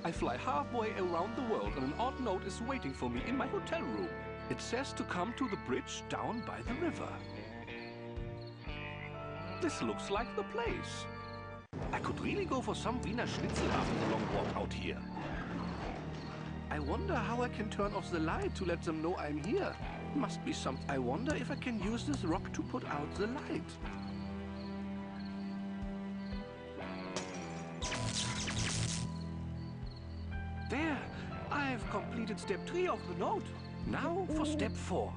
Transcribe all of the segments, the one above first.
I fly halfway around the world and an odd note is waiting for me in my hotel room. It says to come to the bridge down by the river. This looks like the place. I could really go for some Wiener Schnitzel after the long walk out here. I wonder how I can turn off the light to let them know I'm here. Must be something. I wonder if I can use this rock to put out the light. There! I've completed step 3 of the note. Now for step 4.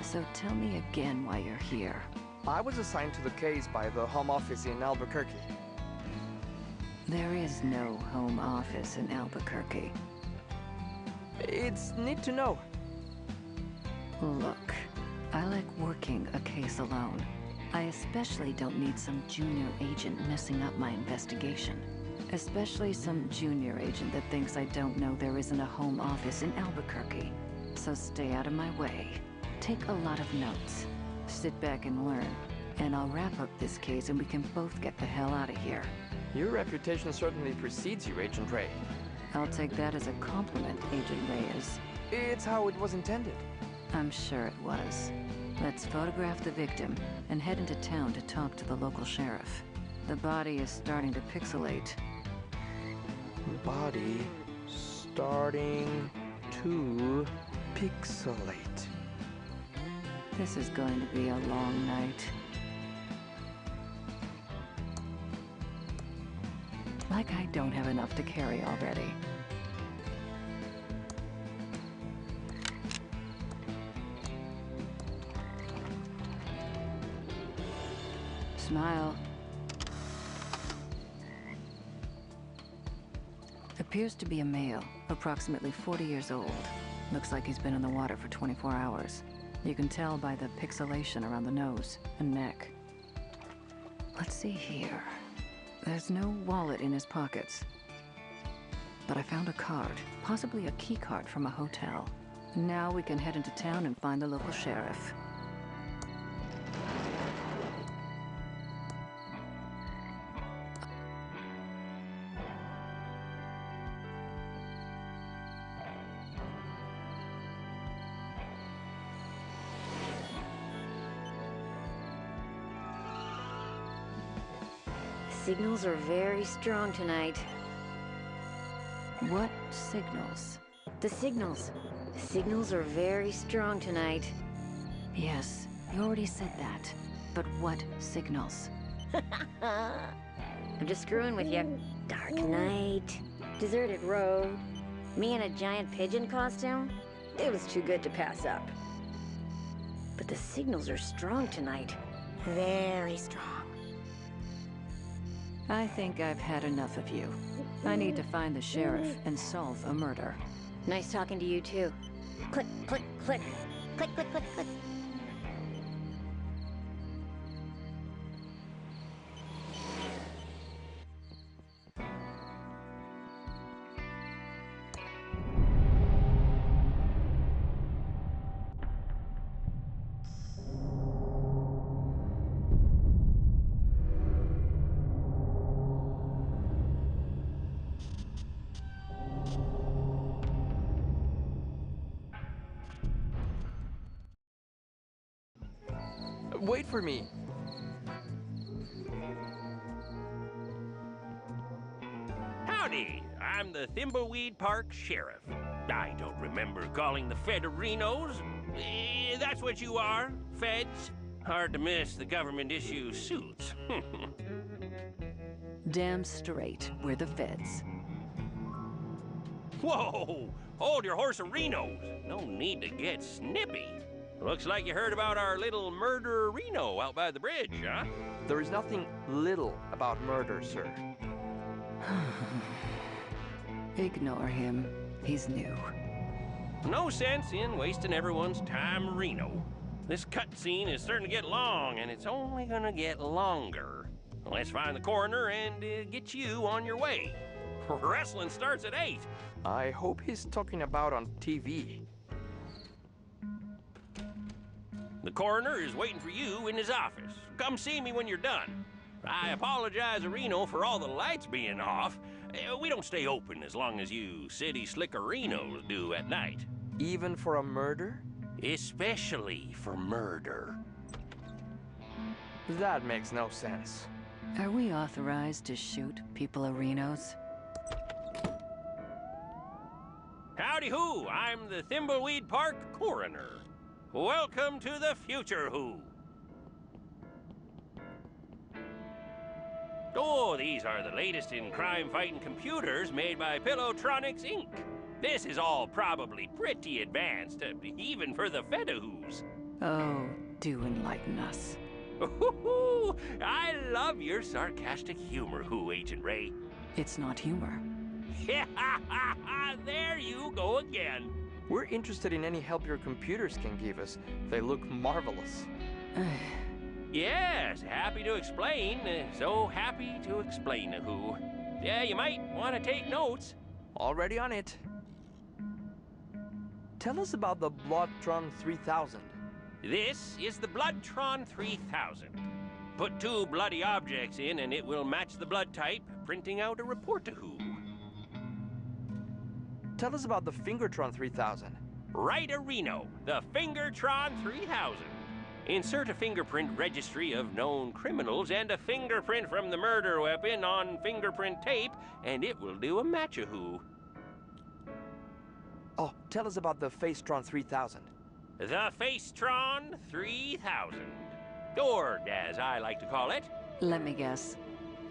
So tell me again why you're here. I was assigned to the case by the Home Office in Albuquerque. There is no home office in Albuquerque. It's neat to know. Look, I like working a case alone. I especially don't need some junior agent messing up my investigation. Especially some junior agent that thinks I don't know there isn't a home office in Albuquerque. So stay out of my way. Take a lot of notes. Sit back and learn. And I'll wrap up this case and we can both get the hell out of here. Your reputation certainly precedes you, Agent Ray. I'll take that as a compliment, Agent Reyes. It's how it was intended. I'm sure it was. Let's photograph the victim and head into town to talk to the local sheriff. The body is starting to pixelate. Body starting to pixelate. This is going to be a long night. Like I don't have enough to carry already. Smile. Appears to be a male, approximately 40 years old. Looks like he's been in the water for 24 hours. You can tell by the pixelation around the nose and neck. Let's see here. There's no wallet in his pockets. But I found a card, possibly a key card from a hotel. Now we can head into town and find the local sheriff. Signals are very strong tonight. What signals? The signals. Signals are very strong tonight. Yes, you already said that. But what signals? I'm just screwing with you. Dark night, deserted road, me in a giant pigeon costume. It was too good to pass up. But the signals are strong tonight. Very strong. I think I've had enough of you. I need to find the sheriff and solve a murder. Nice talking to you too. Click, click, click. Click, click, click, click. Wait for me. Howdy, I'm the Thimbleweed Park Sheriff. I don't remember calling the Federinos. That's what you are, feds. Hard to miss the government-issue suits. Damn straight, we're the feds. Whoa! Hold your horse, Reno. No need to get snippy. Looks like you heard about our little murder Reno out by the bridge, huh? There is nothing little about murder, sir. Ignore him. He's new. No sense in wasting everyone's time, Reno. This cutscene is starting to get long, and it's only gonna get longer. Let's find the coroner and get you on your way. Wrestling starts at 8. I hope he's talking about on TV. The coroner is waiting for you in his office. Come see me when you're done. I apologize, Reno, for all the lights being off. We don't stay open as long as you city slickerinos do at night. Even for a murder? Especially for murder. That makes no sense. Are we authorized to shoot people arenos? Howdy who, I'm the Thimbleweed Park coroner. Welcome to the future who. Oh, these are the latest in crime-fighting computers made by Pillowtronics, Inc. This is all probably pretty advanced, even for the Fedahoos. Oh, do enlighten us. Ooh, I love your sarcastic humor, Who, Agent Ray. It's not humor. There you go again. We're interested in any help your computers can give us. They look marvelous. Yes, happy to explain. So happy to explain, Who. Yeah, you might want to take notes. Already on it. Tell us about the Bloodtron 3000. This is the Bloodtron 3000. Put 2 bloody objects in and it will match the blood type, printing out a report to Who. Tell us about the Fingertron 3000. Right, Reno, the Fingertron 3000. Insert a fingerprint registry of known criminals and a fingerprint from the murder weapon on fingerprint tape, and it will do a match-a-who. Oh, tell us about the Facetron 3000. The Facetron 3000. Or, as I like to call it... Let me guess.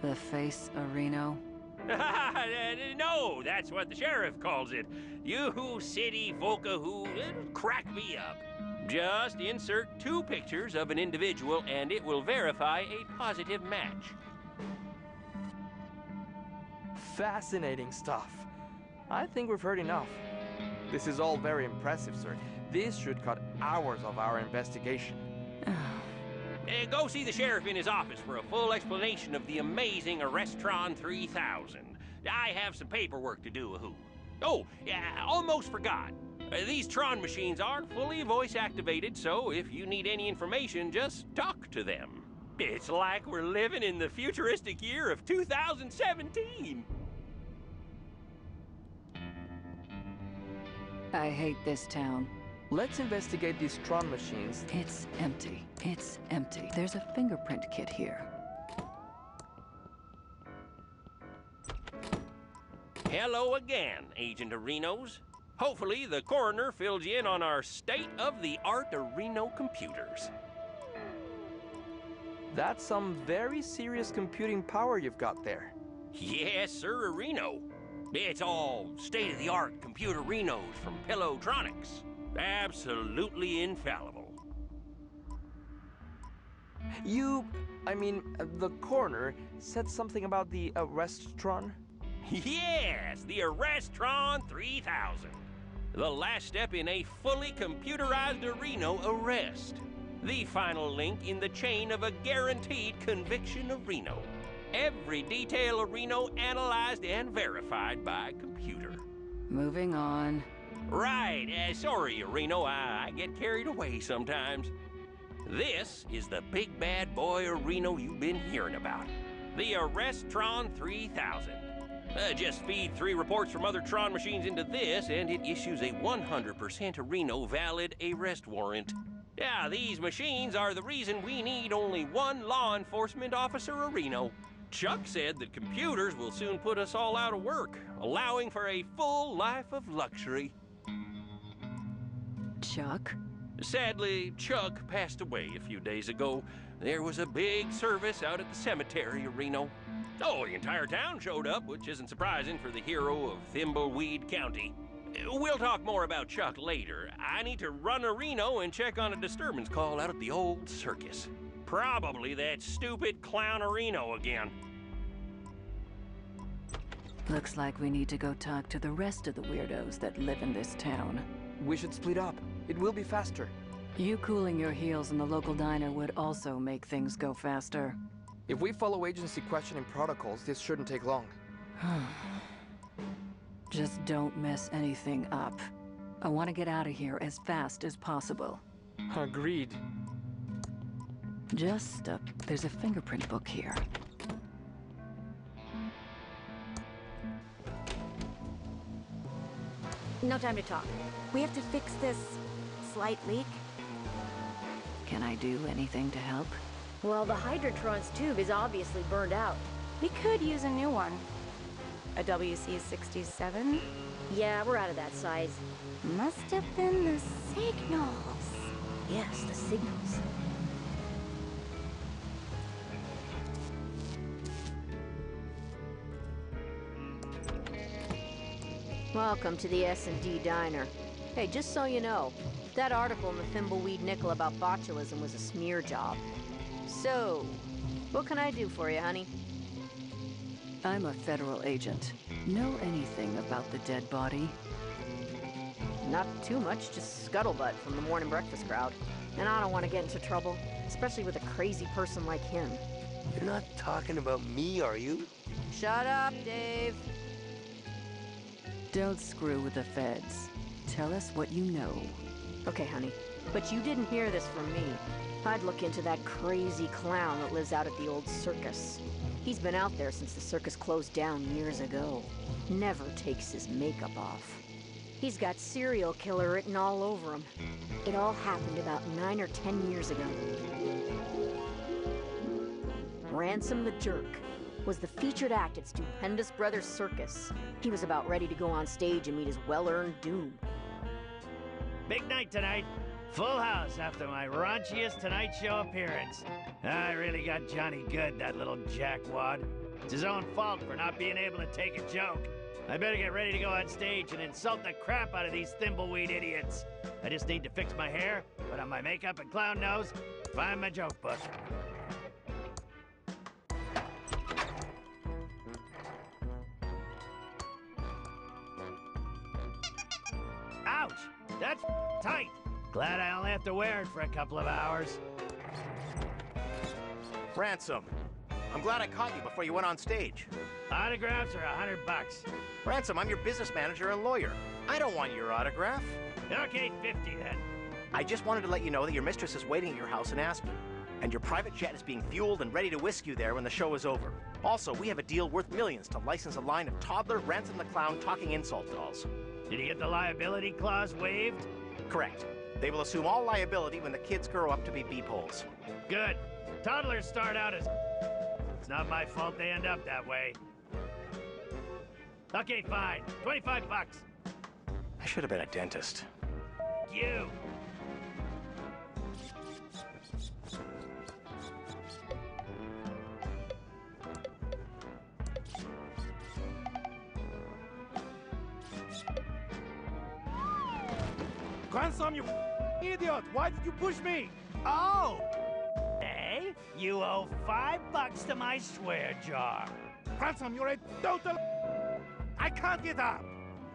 The face areno? No, that's what the sheriff calls it. You city folka who crack me up. Just insert 2 pictures of an individual and it will verify a positive match. Fascinating stuff. I think we've heard enough. This is all very impressive, sir. This should cut hours of our investigation. Go see the sheriff in his office for a full explanation of the amazing Arrestron 3000. I have some paperwork to do, Who. Oh, yeah, almost forgot. These Tron machines are fully voice-activated, so if you need any information, just talk to them. It's like we're living in the futuristic year of 2017. I hate this town. Let's investigate these Tron machines. It's empty. It's empty. There's a fingerprint kit here. Hello again, Agent Arenos. Hopefully the coroner fills you in on our state-of-the-art Areno computers. That's some very serious computing power you've got there. Yes, sir, Areno. It's all state-of-the-art computer Renos from Pillowtronics. Absolutely infallible. The coroner said something about the Arrestron? Yes, the Arrestron 3000. The last step in a fully computerized Areno arrest. The final link in the chain of a guaranteed conviction Areno. Every detail Areno analyzed and verified by computer. Moving on. Right, sorry, Areno, I get carried away sometimes. This is the big bad boy Areno you've been hearing about. The Arrestron 3000. Just feed 3 reports from other Tron machines into this, and it issues a 100% Areno valid arrest warrant. Yeah, these machines are the reason we need only 1 law enforcement officer Areno. Chuck said that computers will soon put us all out of work, allowing for a full life of luxury. Chuck? Sadly, Chuck passed away a few days ago. there was a big service out at the cemetery, Reno. Oh, the entire town showed up, which isn't surprising for the hero of Thimbleweed County. We'll talk more about Chuck later. I need to run to Reno and check on a disturbance call out at the old circus. Probably that stupid clown Reno again. Looks like we need to go talk to the rest of the weirdos that live in this town. We should split up. It will be faster. You cooling your heels in the local diner would also make things go faster. If we follow agency questioning protocols, this shouldn't take long. Just don't mess anything up. I want to get out of here as fast as possible. Agreed. There's a fingerprint book here. No time to talk. We have to fix this slight leak. Can I do anything to help? Well, the Hydrotron's tube is obviously burned out. We could use a new one. A WC-67? Yeah, we're out of that size. Must have been the signals. Yes, the signals. Welcome to the S&D Diner. Hey, just so you know, that article in the Thimbleweed Nickel about botulism was a smear job. So, what can I do for you, honey? I'm a federal agent. Know anything about the dead body? Not too much, just scuttlebutt from the morning breakfast crowd. And I don't want to get into trouble, especially with a crazy person like him. You're not talking about me, are you? Shut up, Dave. Don't screw with the feds. Tell us what you know. Okay, honey, but you didn't hear this from me. I'd look into that crazy clown that lives out at the old circus. He's been out there since the circus closed down years ago. Never takes his makeup off. He's got serial killer written all over him. It all happened about 9 or 10 years ago. Ransom the Jerk was the featured act at Stupendous Brothers Circus. He was about ready to go on stage and meet his well-earned doom. Big night tonight. Full house after my raunchiest Tonight Show appearance. I really got Johnny good, that little jackwad. It's his own fault for not being able to take a joke. I better get ready to go on stage and insult the crap out of these thimbleweed idiots. I just need to fix my hair, put on my makeup and clown nose, find my joke book. Ouch! That's tight. Glad I only have to wear it for a couple of hours. Ransom, I'm glad I caught you before you went on stage. Autographs are $100. Ransom, I'm your business manager and lawyer. I don't want your autograph. Okay, 50 then. I just wanted to let you know that your mistress is waiting at your house in Aspen, and your private jet is being fueled and ready to whisk you there when the show is over. Also, we have a deal worth millions to license a line of toddler Ransom the Clown talking insult dolls. Did he get the liability clause waived? Correct. They will assume all liability when the kids grow up to be beepholes. Good. Toddlers start out as... It's not my fault they end up that way. Okay, fine. $25. I should have been a dentist. You. Ransom, you idiot! Why did you push me? Oh! Hey, you owe $5 to my swear jar. Ransom, you're a total... I can't get up.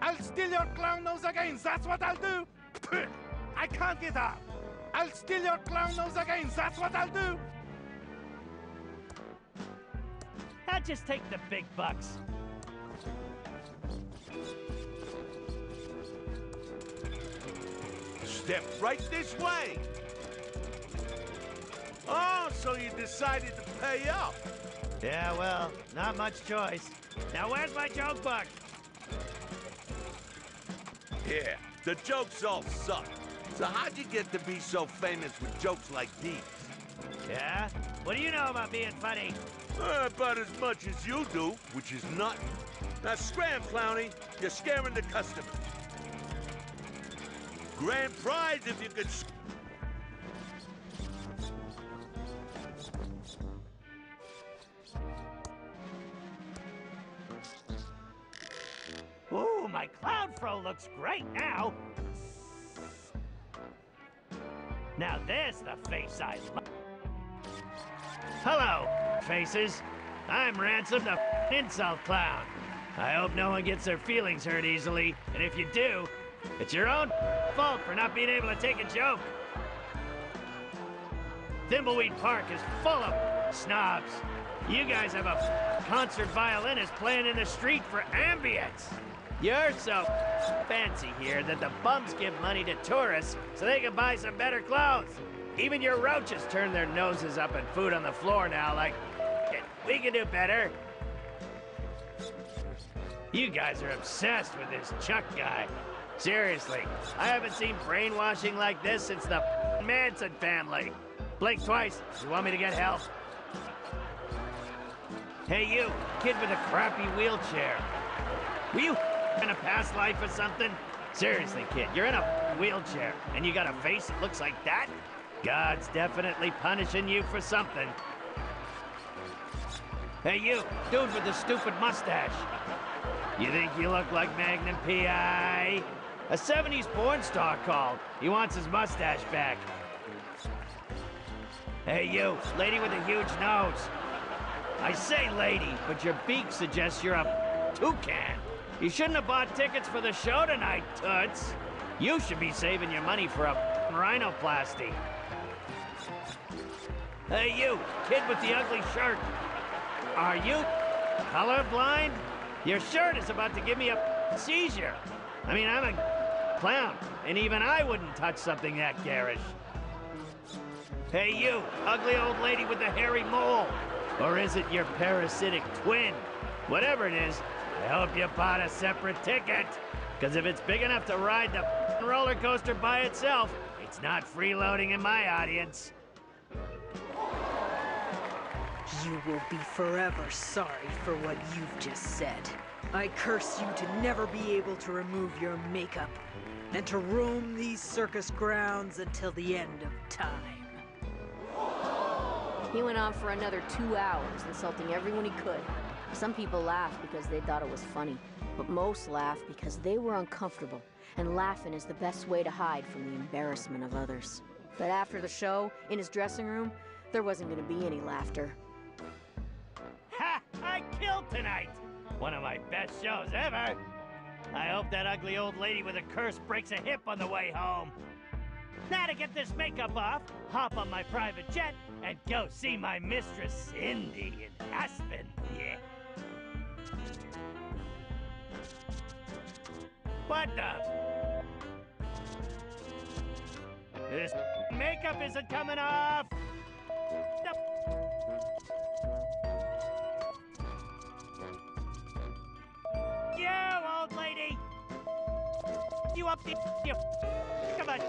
I'll steal your clown nose again, that's what I'll do. I can't get up. I'll steal your clown nose again, that's what I'll do. I'll just take the big bucks. Step right this way. Oh, so you decided to pay up. Yeah, well, not much choice. Now, where's my joke book? Yeah, the jokes all suck. So how'd you get to be so famous with jokes like these? Yeah? What do you know about being funny? About as much as you do, which is nothing. Now scram, Clowny. You're scaring the customers. Grand prize if you could... Ooh, my clown fro looks great now. Now there's the face I love. Hello, faces. I'm Ransom, the insult clown. I hope no one gets their feelings hurt easily, and if you do, it's your own fault for not being able to take a joke. Thimbleweed Park is full of snobs. You guys have a concert violinist playing in the street for ambience. You're so fancy here that the bums give money to tourists so they can buy some better clothes. Even your roaches turn their noses up at food on the floor now like, we can do better. You guys are obsessed with this Chuck guy. Seriously, I haven't seen brainwashing like this since the Manson family. Blink twice, you want me to get help? Hey you, kid with a crappy wheelchair. Were you in a past life or something? Seriously, kid, you're in a wheelchair, and you got a face that looks like that? God's definitely punishing you for something. Hey you, dude with the stupid mustache. You think you look like Magnum P.I.? A 70s porn star called. He wants his mustache back. Hey you, lady with a huge nose. I say lady, but your beak suggests you're a toucan. You shouldn't have bought tickets for the show tonight, toots. You should be saving your money for a rhinoplasty. Hey you, kid with the ugly shirt. Are you colorblind? Your shirt is about to give me a seizure. I mean, I'm a clown, and even I wouldn't touch something that garish. Hey you, ugly old lady with the hairy mole. Or is it your parasitic twin? Whatever it is, I hope you bought a separate ticket. Because if it's big enough to ride the roller coaster by itself, it's not freeloading in my audience. You will be forever sorry for what you've just said. I curse you to never be able to remove your makeup and to roam these circus grounds until the end of time. He went on for another 2 hours, insulting everyone he could. Some people laughed because they thought it was funny, but most laughed because they were uncomfortable, and laughing is the best way to hide from the embarrassment of others. But after the show, in his dressing room, there wasn't going to be any laughter. Ha! I killed tonight! One of my best shows ever! I hope that ugly old lady with a curse breaks a hip on the way home. Now to get this makeup off, hop on my private jet and go see my mistress Cindy in Aspen. Yeah. What the? This makeup isn't coming off! You, old lady! You up the... You... Come on!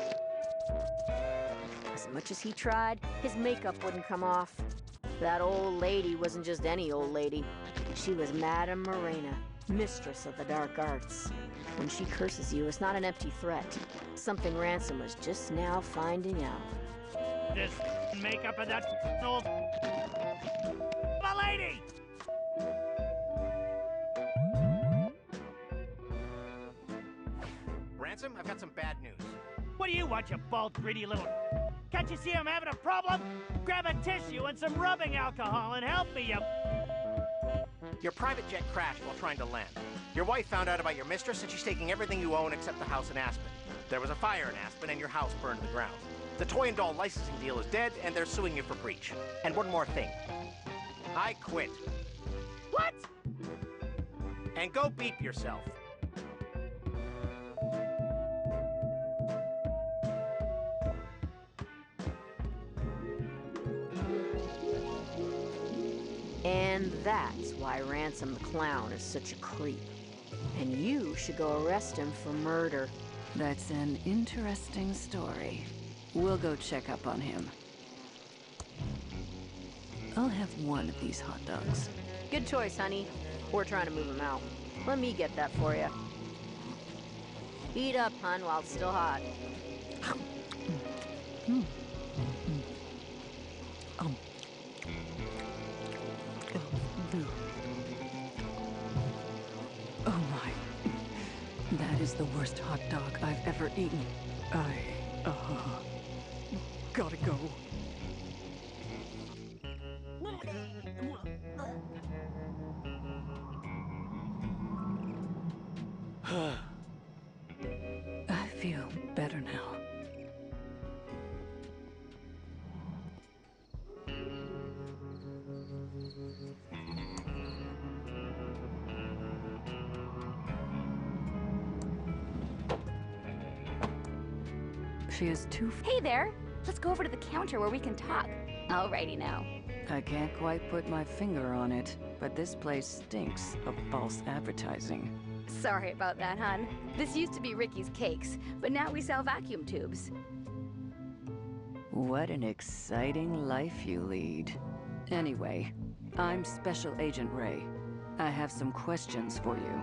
As much as he tried, his makeup wouldn't come off. That old lady wasn't just any old lady. She was Madame Morena, mistress of the dark arts. When she curses you, it's not an empty threat. Something Ransom was just now finding out. This makeup of that old... My lady! Ransom, I've got some bad news. What do you want, you bald, greedy little... Can't you see I'm having a problem? Grab a tissue and some rubbing alcohol and help me, you... Your private jet crashed while trying to land. Your wife found out about your mistress and she's taking everything you own except the house in Aspen. There was a fire in Aspen and your house burned to the ground. The toy and doll licensing deal is dead and they're suing you for breach. And one more thing. I quit. What? And go beep yourself. And that's why Ransom the Clown is such a creep. And you should go arrest him for murder. That's an interesting story. We'll go check up on him. I'll have one of these hot dogs. Good choice, honey. We're trying to move him out. Let me get that for you. Eat up, hun, while it's still hot. is the worst hot dog I've ever eaten. Gotta go. I feel better now. She is too. Hey there! Let's go over to the counter where we can talk. Alrighty now. I can't quite put my finger on it, but this place stinks of false advertising. Sorry about that, hon. This used to be Ricky's Cakes, but now we sell vacuum tubes. What an exciting life you lead. Anyway, I'm Special Agent Ray. I have some questions for you.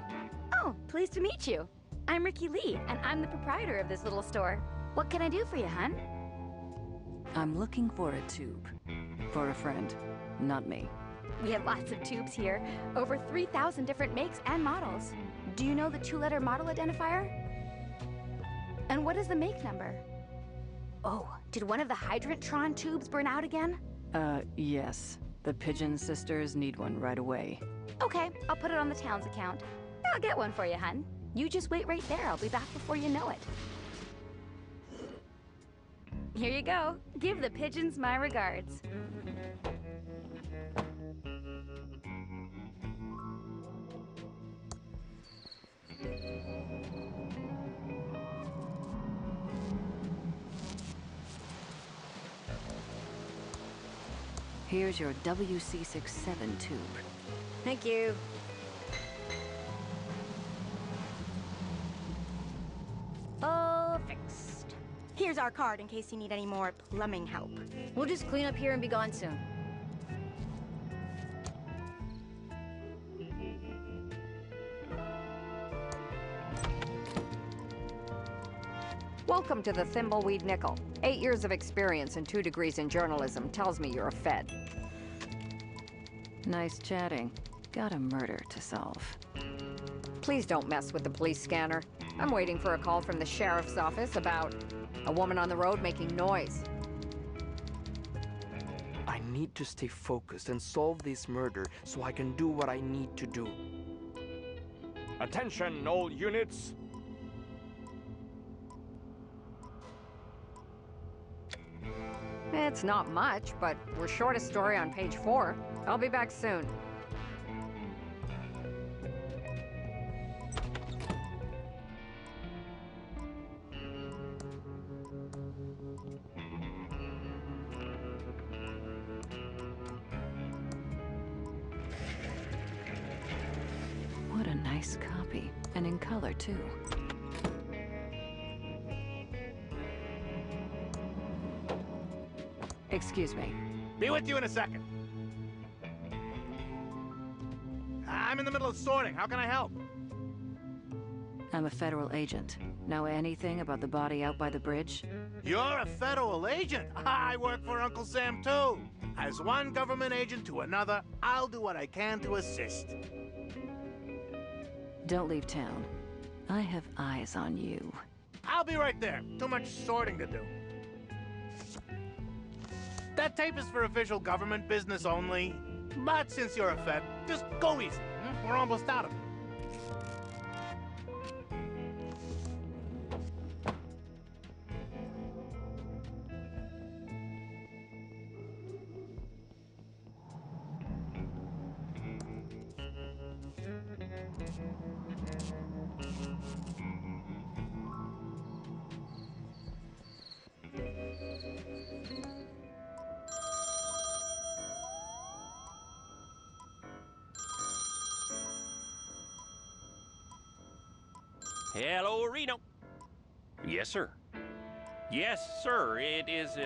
Oh, pleased to meet you. I'm Ricky Lee, and I'm the proprietor of this little store. What can I do for you, hon? I'm looking for a tube. For a friend, not me. We have lots of tubes here. Over 3,000 different makes and models. Do you know the 2-letter model identifier? And what is the make number? Oh, did one of the Hydrantron tubes burn out again? Yes. The Pigeon sisters need one right away. Okay, I'll put it on the town's account. I'll get one for you, hun. You just wait right there. I'll be back before you know it. Here you go. Give the pigeons my regards. Here's your WC67 tube. Thank you. All fixed. Here's our card in case you need any more plumbing help. We'll just clean up here and be gone soon. Welcome to the Thimbleweed Nickel. 8 years of experience and 2 degrees in journalism tells me you're a Fed. Nice chatting. Got a murder to solve. Please don't mess with the police scanner. I'm waiting for a call from the sheriff's office about a woman on the road making noise. I need to stay focused and solve this murder so I can do what I need to do. Attention, all units! It's not much, but we're short a story on page 4. I'll be back soon. What a nice copy, and in color too. Excuse me. Be with you in a second. I'm in the middle of sorting. How can I help? I'm a federal agent. Know anything about the body out by the bridge? You're a federal agent. I work for Uncle Sam, too. As one government agent to another, I'll do what I can to assist. Don't leave town. I have eyes on you. I'll be right there. Too much sorting to do. That tape is for official government business only. But since you're a Fed, just go easy. We're almost out of it. Hello, Reno. Yes, sir. Yes, sir. It is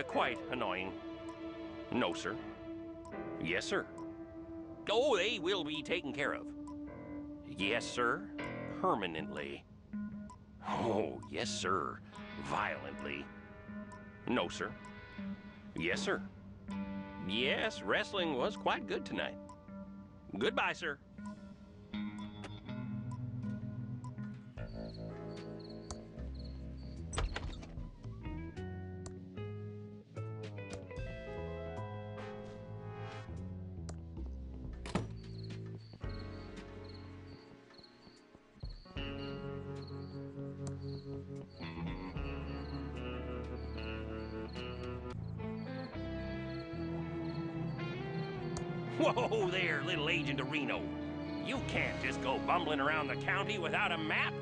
quite annoying. No, sir. Yes, sir. Oh, they will be taken care of. Yes, sir. Permanently. Oh, yes, sir. Violently. No, sir. Yes, sir. Yes, wrestling was quite good tonight. Goodbye, sir. Whoa there, little Agent Reno. You can't just go bumbling around the county without a map.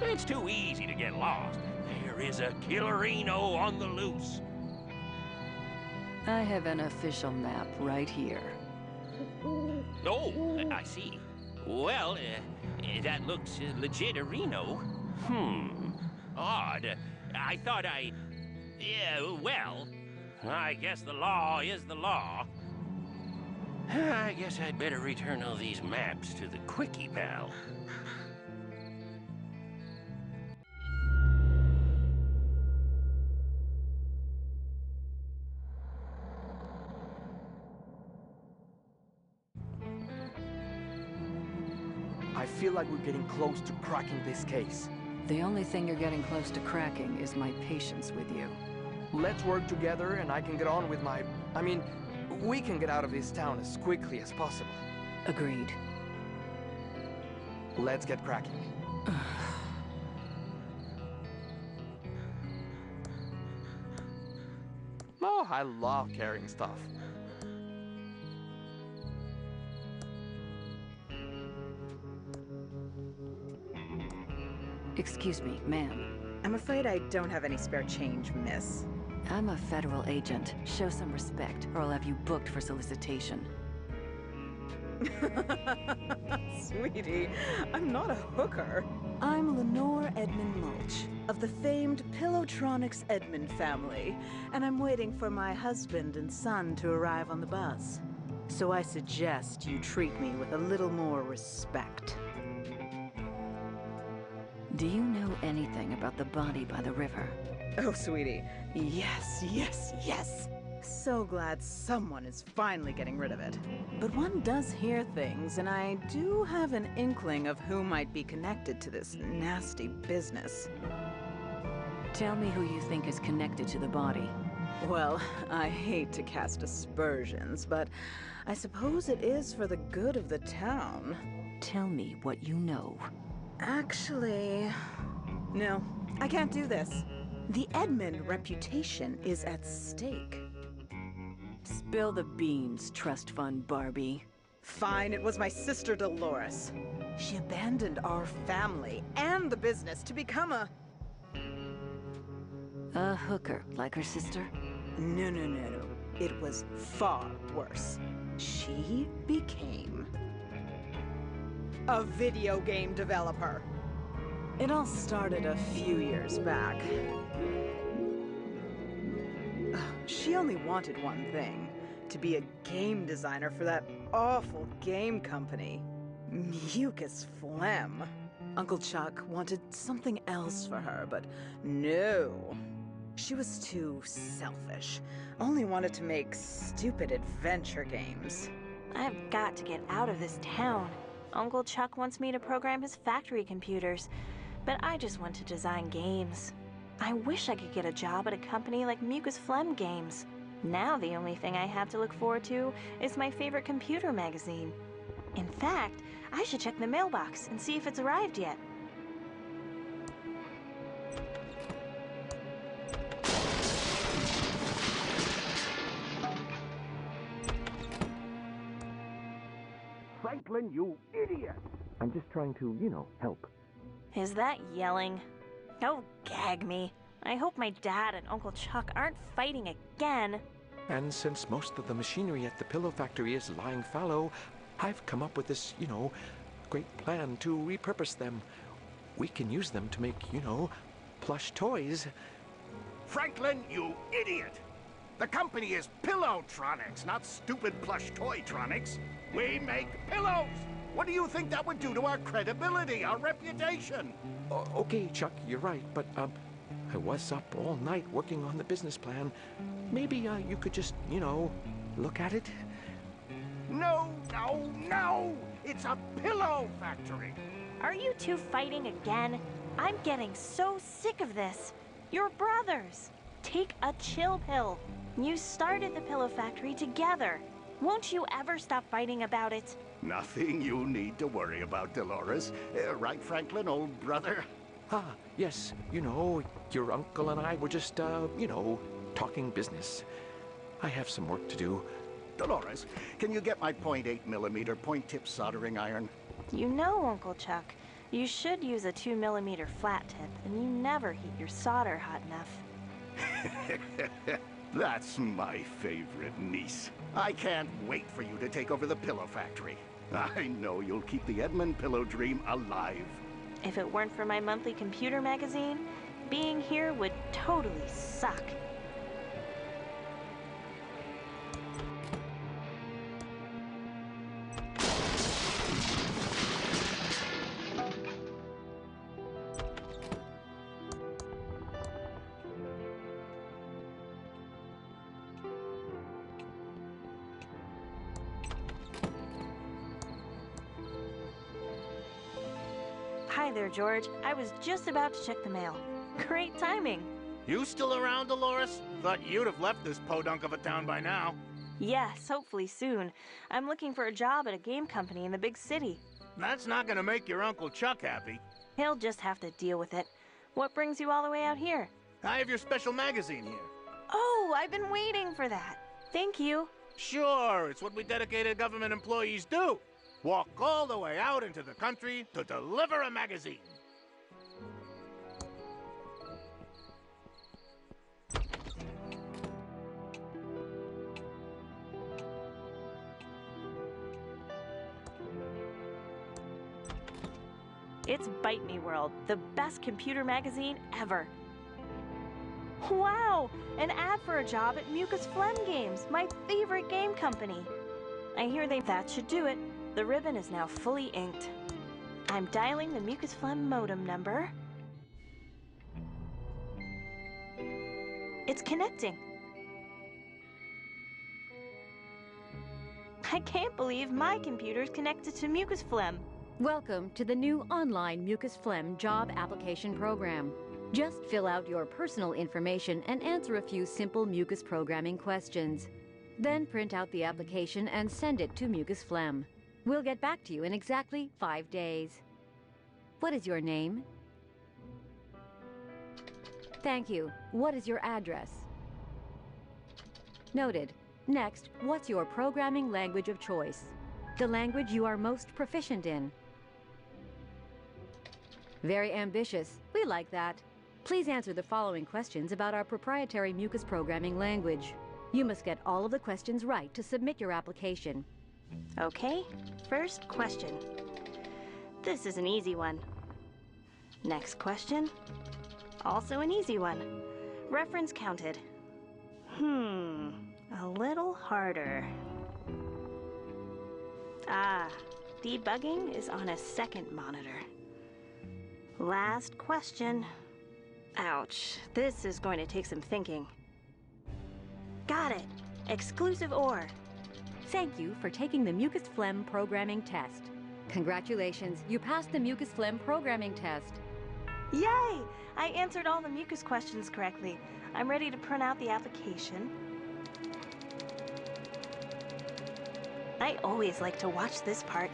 It's too easy to get lost. There is a killerino on the loose. I have an official map right here. Oh, I see. Well, that looks legit-a-reno. Odd. I thought yeah, well, I guess the law is the law. I guess I'd better return all these maps to the Quickie Pal. I feel like we're getting close to cracking this case. The only thing you're getting close to cracking is my patience with you. Let's work together and I can get on with my... we can get out of this town as quickly as possible. Agreed. Let's get cracking. Oh, I love carrying stuff. Excuse me, ma'am. I'm afraid I don't have any spare change, miss. I'm a federal agent. Show some respect, or I'll have you booked for solicitation. Sweetie, I'm not a hooker. I'm Lenore Edmund Mulch, of the famed Pillowtronics Edmund family, and I'm waiting for my husband and son to arrive on the bus. So I suggest you treat me with a little more respect. Do you know anything about the body by the river? Oh, sweetie. Yes, yes, yes. So glad someone is finally getting rid of it. But one does hear things, and I do have an inkling of who might be connected to this nasty business. Tell me who you think is connected to the body. Well, I hate to cast aspersions, but I suppose it is for the good of the town. Tell me what you know. Actually, no, I can't do this. The Edmund reputation is at stake. Spill the beans, trust fund Barbie. Fine, it was my sister Dolores. She abandoned our family and the business to become a hooker, like her sister? No. It was far worse. She became a video game developer. It all started a few years back. She only wanted one thing, to be a game designer for that awful game company, Mucus Phlegm. Uncle Chuck wanted something else for her, but no. She was too selfish, only wanted to make stupid adventure games. I've got to get out of this town. Uncle Chuck wants me to program his factory computers, but I just want to design games. I wish I could get a job at a company like Mucus Phlegm Games. Now the only thing I have to look forward to is my favorite computer magazine. In fact, I should check the mailbox and see if it's arrived yet. Franklin, you idiot! I'm just trying to, help. Is that yelling? Oh, gag me. I hope my dad and Uncle Chuck aren't fighting again. And since most of the machinery at the pillow factory is lying fallow, I've come up with this, great plan to repurpose them. We can use them to make, plush toys. Franklin, you idiot! The company is Pillowtronics, not stupid plush toytronics. We make pillows! What do you think that would do to our credibility, our reputation? Okay, Chuck, you're right, but, I was up all night working on the business plan. Maybe, you could just, look at it? No! It's a pillow factory! Are you two fighting again? I'm getting so sick of this. You're brothers. Take a chill pill. You started the pillow factory together. Won't you ever stop fighting about it? Nothing you need to worry about, Dolores. Right, Franklin, old brother? Yes, your uncle and I were just, talking business. I have some work to do. Dolores, can you get my .8mm point-tip soldering iron? You know, Uncle Chuck, you should use a 2mm flat tip, and you never heat your solder hot enough. That's my favorite niece. I can't wait for you to take over the pillow factory. I know you'll keep the Edmund pillow dream alive. If it weren't for my monthly computer magazine, being here would totally suck. Hi there, George. I was just about to check the mail. Great timing. You still around, Dolores? Thought you'd have left this podunk of a town by now. Yes, hopefully soon. I'm looking for a job at a game company in the big city. That's not gonna make your Uncle Chuck happy. He'll just have to deal with it. What brings you all the way out here? I have your special magazine here. Oh, I've been waiting for that. Thank you. Sure, it's what we dedicated government employees do. Walk all the way out into the country to deliver a magazine. It's Bite Me World, the best computer magazine ever. Wow! An ad for a job at Mucus Phlegm Games, my favorite game company. I hear that should do it. The ribbon is now fully inked. I'm dialing the Mucus Phlegm modem number. It's connecting. I can't believe my computer's connected to Mucus Phlegm. Welcome to the new online Mucus Phlegm job application program. Just fill out your personal information and answer a few simple mucus programming questions. Then print out the application and send it to Mucus Phlegm. We'll get back to you in exactly 5 days. What is your name? Thank you. What is your address? Noted. Next, what's your programming language of choice? The language you are most proficient in. Very ambitious. We like that. Please answer the following questions about our proprietary mucus programming language. You must get all of the questions right to submit your application. Okay, first question. This is an easy one. Next question. Also an easy one. Reference counted. A little harder. Ah, debugging is on a second monitor. Last question. Ouch, this is going to take some thinking. Got it! Exclusive OR. Thank you for taking the Mucus Phlegm programming test. Congratulations, you passed the Mucus Phlegm programming test. Yay! I answered all the mucus questions correctly. I'm ready to print out the application. I always like to watch this part.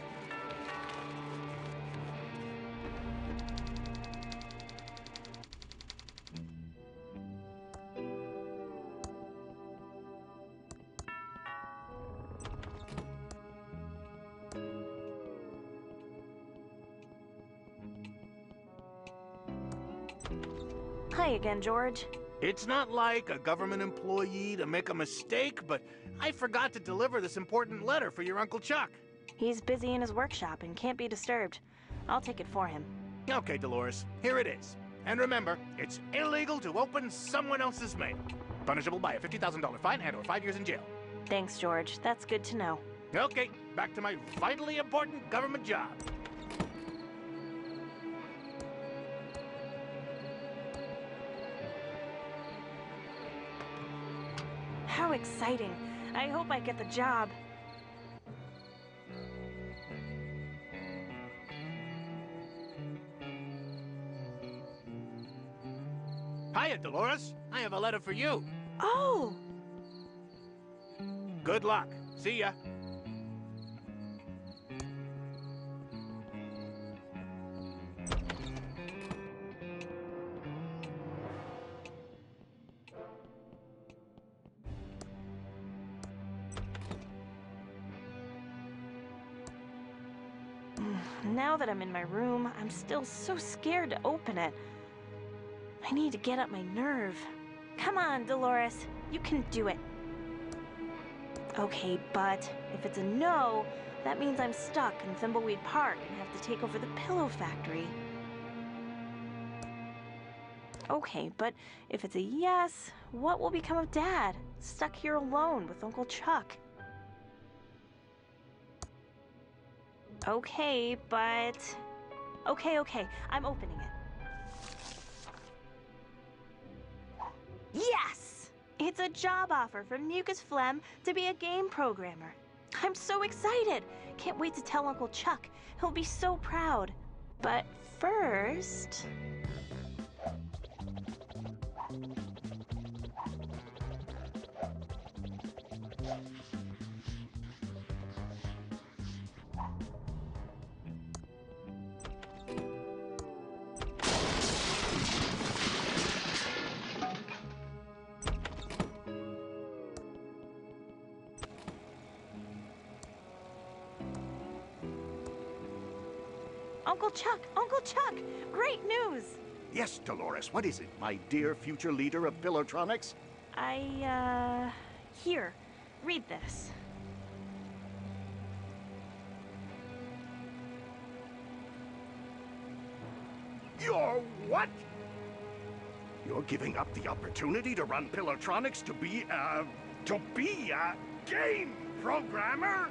Hi again, George. It's not like a government employee to make a mistake, but I forgot to deliver this important letter for your Uncle Chuck. He's busy in his workshop and can't be disturbed. I'll take it for him. Okay, Dolores, here it is. And remember, it's illegal to open someone else's mail. Punishable by a $50,000 fine and or 5 years in jail. Thanks, George. That's good to know. Okay, back to my vitally important government job. How exciting. I hope I get the job. Hiya, Dolores. I have a letter for you. Oh! Good luck. See ya. Now that I'm in my room, I'm still so scared to open it. I need to get up my nerve. Come on, Dolores. You can do it. Okay, but if it's a no, that means I'm stuck in Thimbleweed Park and have to take over the pillow factory. Okay, but if it's a yes, what will become of Dad? Stuck here alone with Uncle Chuck. Okay, but... Okay, I'm opening it. Yes! It's a job offer from Mucus Phlegm to be a game programmer. I'm so excited! Can't wait to tell Uncle Chuck. He'll be so proud. But first... Uncle Chuck, great news! Yes, Dolores, what is it, my dear future leader of Pillowtronics? Here, read this. You're what? You're giving up the opportunity to run Pillowtronics to be a game programmer?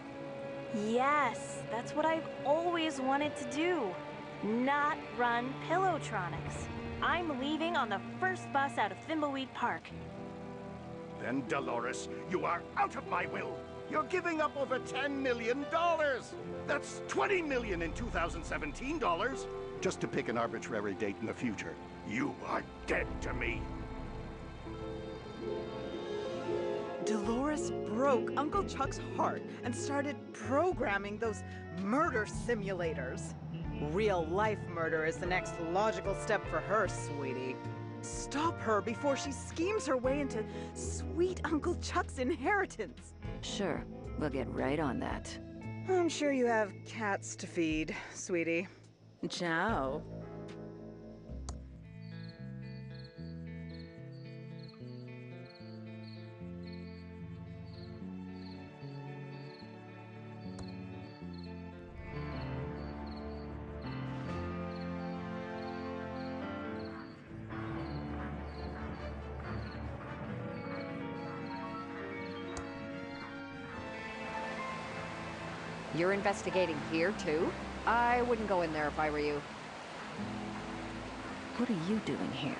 Yes, that's what I've always wanted to do. Not run Pillowtronics. I'm leaving on the first bus out of Thimbleweed Park. Then, Dolores, you are out of my will. You're giving up over $10 million. That's $20 million in 2017 dollars. Just to pick an arbitrary date in the future. You are dead to me. Dolores broke Uncle Chuck's heart and started programming those murder simulators. Real-life murder is the next logical step for her, sweetie. Stop her before she schemes her way into sweet Uncle Chuck's inheritance. Sure, we'll get right on that. I'm sure you have cats to feed, sweetie. Ciao. You're investigating here, too? I wouldn't go in there if I were you. What are you doing here?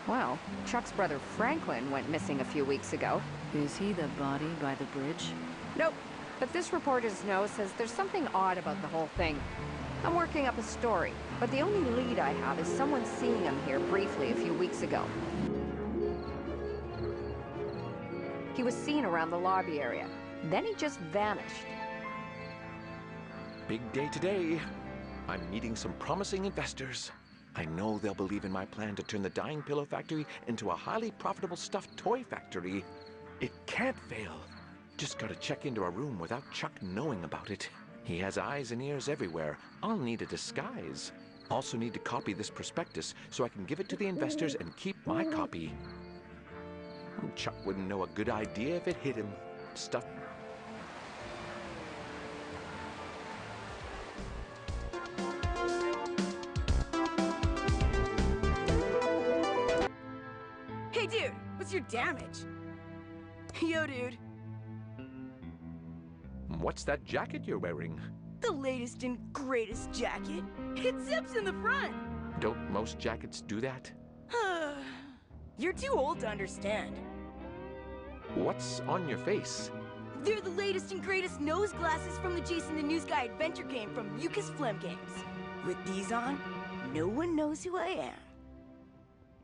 Well, Chuck's brother Franklin went missing a few weeks ago. Is he the body by the bridge? Nope. But this reporter's note says there's something odd about the whole thing. I'm working up a story, but the only lead I have is someone seeing him here briefly a few weeks ago. He was seen around the lobby area. Then he just vanished. Big day today. I'm meeting some promising investors. I know they'll believe in my plan to turn the dying pillow factory into a highly profitable stuffed toy factory. It can't fail. Just gotta check into a room without Chuck knowing about it. He has eyes and ears everywhere. I'll need a disguise. Also need to copy this prospectus so I can give it to the investors and keep my copy. Chuck wouldn't know a good idea if it hit him. Stuff. Hey dude, what's your damage? Yo dude. What's that jacket you're wearing? The latest and greatest jacket. It zips in the front. Don't most jackets do that? You're too old to understand. What's on your face? They're the latest and greatest nose glasses from the Jason the News Guy adventure game from Mucus Phlegm Games. With these on, no one knows who I am.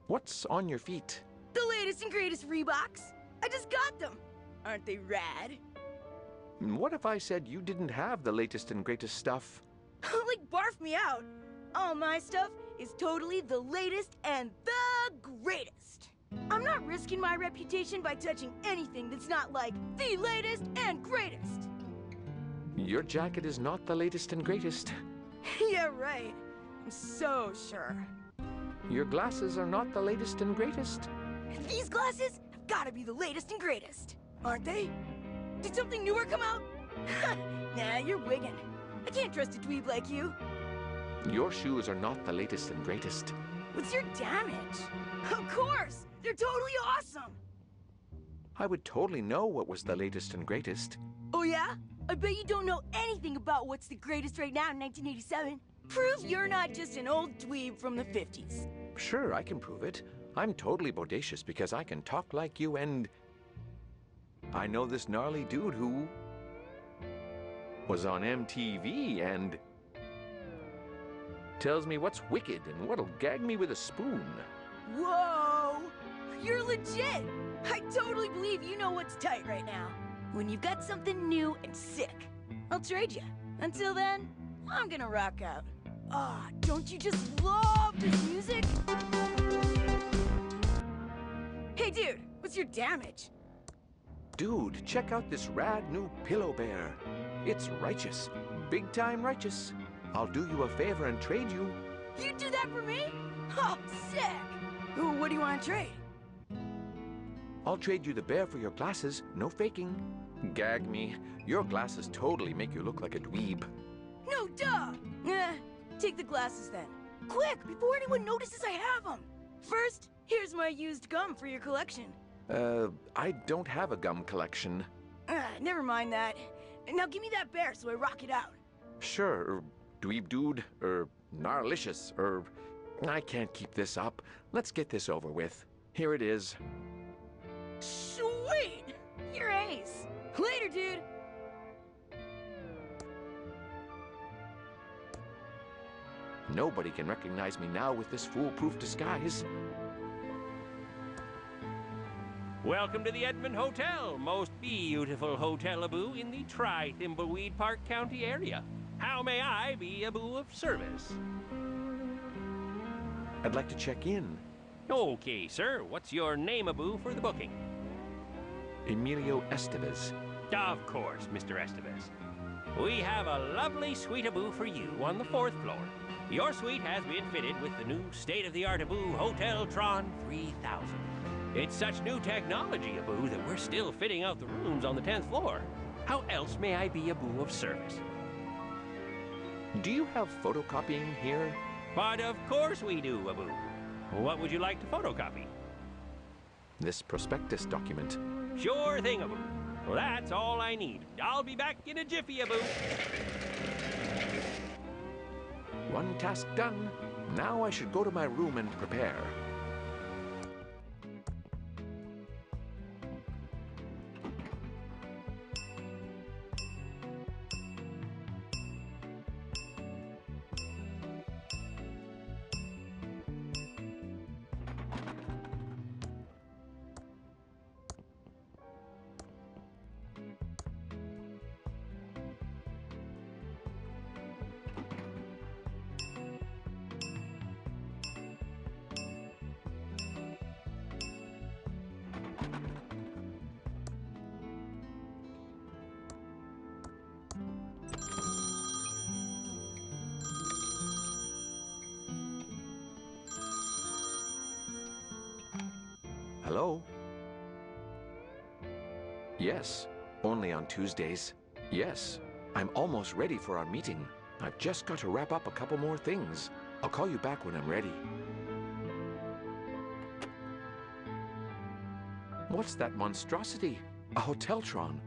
What's on your feet? The latest and greatest Reeboks. I just got them. Aren't they rad? What if I said you didn't have the latest and greatest stuff? Like, barf me out. All my stuff is totally the latest and the greatest. I'm not risking my reputation by touching anything that's not like the latest and greatest. Your jacket is not the latest and greatest. Yeah, right. I'm so sure. Your glasses are not the latest and greatest. These glasses have gotta be the latest and greatest, aren't they? Did something newer come out? Nah, you're wigging. I can't trust a dweeb like you. Your shoes are not the latest and greatest. What's your damage? Of course! They're totally awesome! I would totally know what was the latest and greatest. Oh yeah? I bet you don't know anything about what's the greatest right now in 1987. Prove you're not just an old dweeb from the 50s. Sure, I can prove it. I'm totally bodacious because I can talk like you and... I know this gnarly dude who... was on MTV and... tells me what's wicked and what'll gag me with a spoon. Whoa! You're legit! I totally believe you know what's tight right now. When you've got something new and sick, I'll trade you. Until then, I'm gonna rock out. Ah, don't you just love this music? Hey dude, what's your damage? Dude, check out this rad new pillow bear. It's righteous. Big time righteous. I'll do you a favor and trade you. You do that for me? Oh, sick! Ooh, what do you want to trade? I'll trade you the bear for your glasses, no faking. Gag me. Your glasses totally make you look like a dweeb. No, duh! Take the glasses then. Quick, before anyone notices I have them. First, here's my used gum for your collection. I don't have a gum collection. Never mind that. Now give me that bear so I rock it out. Sure, dweeb dude, gnarlicious, I can't keep this up. Let's get this over with. Here it is. Sweet! You're ace. Later, dude. Nobody can recognize me now with this foolproof disguise. Welcome to the Edmond Hotel, most beautiful hotel-a-boo in the Thimbleweed Park County area. How may I be a boo of service? I'd like to check in. Okay, sir. What's your name-a-boo for the booking? Emilio Estevez. Of course, Mr. Estevez. We have a lovely suite-a-boo for you on the 4th floor. Your suite has been fitted with the new state-of-the-art a-boo Hotel Tron 3000. It's such new technology, a-boo, that we're still fitting out the rooms on the 10th floor. How else may I be a boo of service? Do you have photocopying here? But of course we do, a-boo. What would you like to photocopy? This prospectus document. Sure thing, a-boo. Well, that's all I need. I'll be back in a jiffy, a-boo. One task done. Now I should go to my room and prepare. Hello? Yes, only on Tuesdays. Yes, I'm almost ready for our meeting. I've just got to wrap up a couple more things. I'll call you back when I'm ready. What's that monstrosity? A Hoteltron.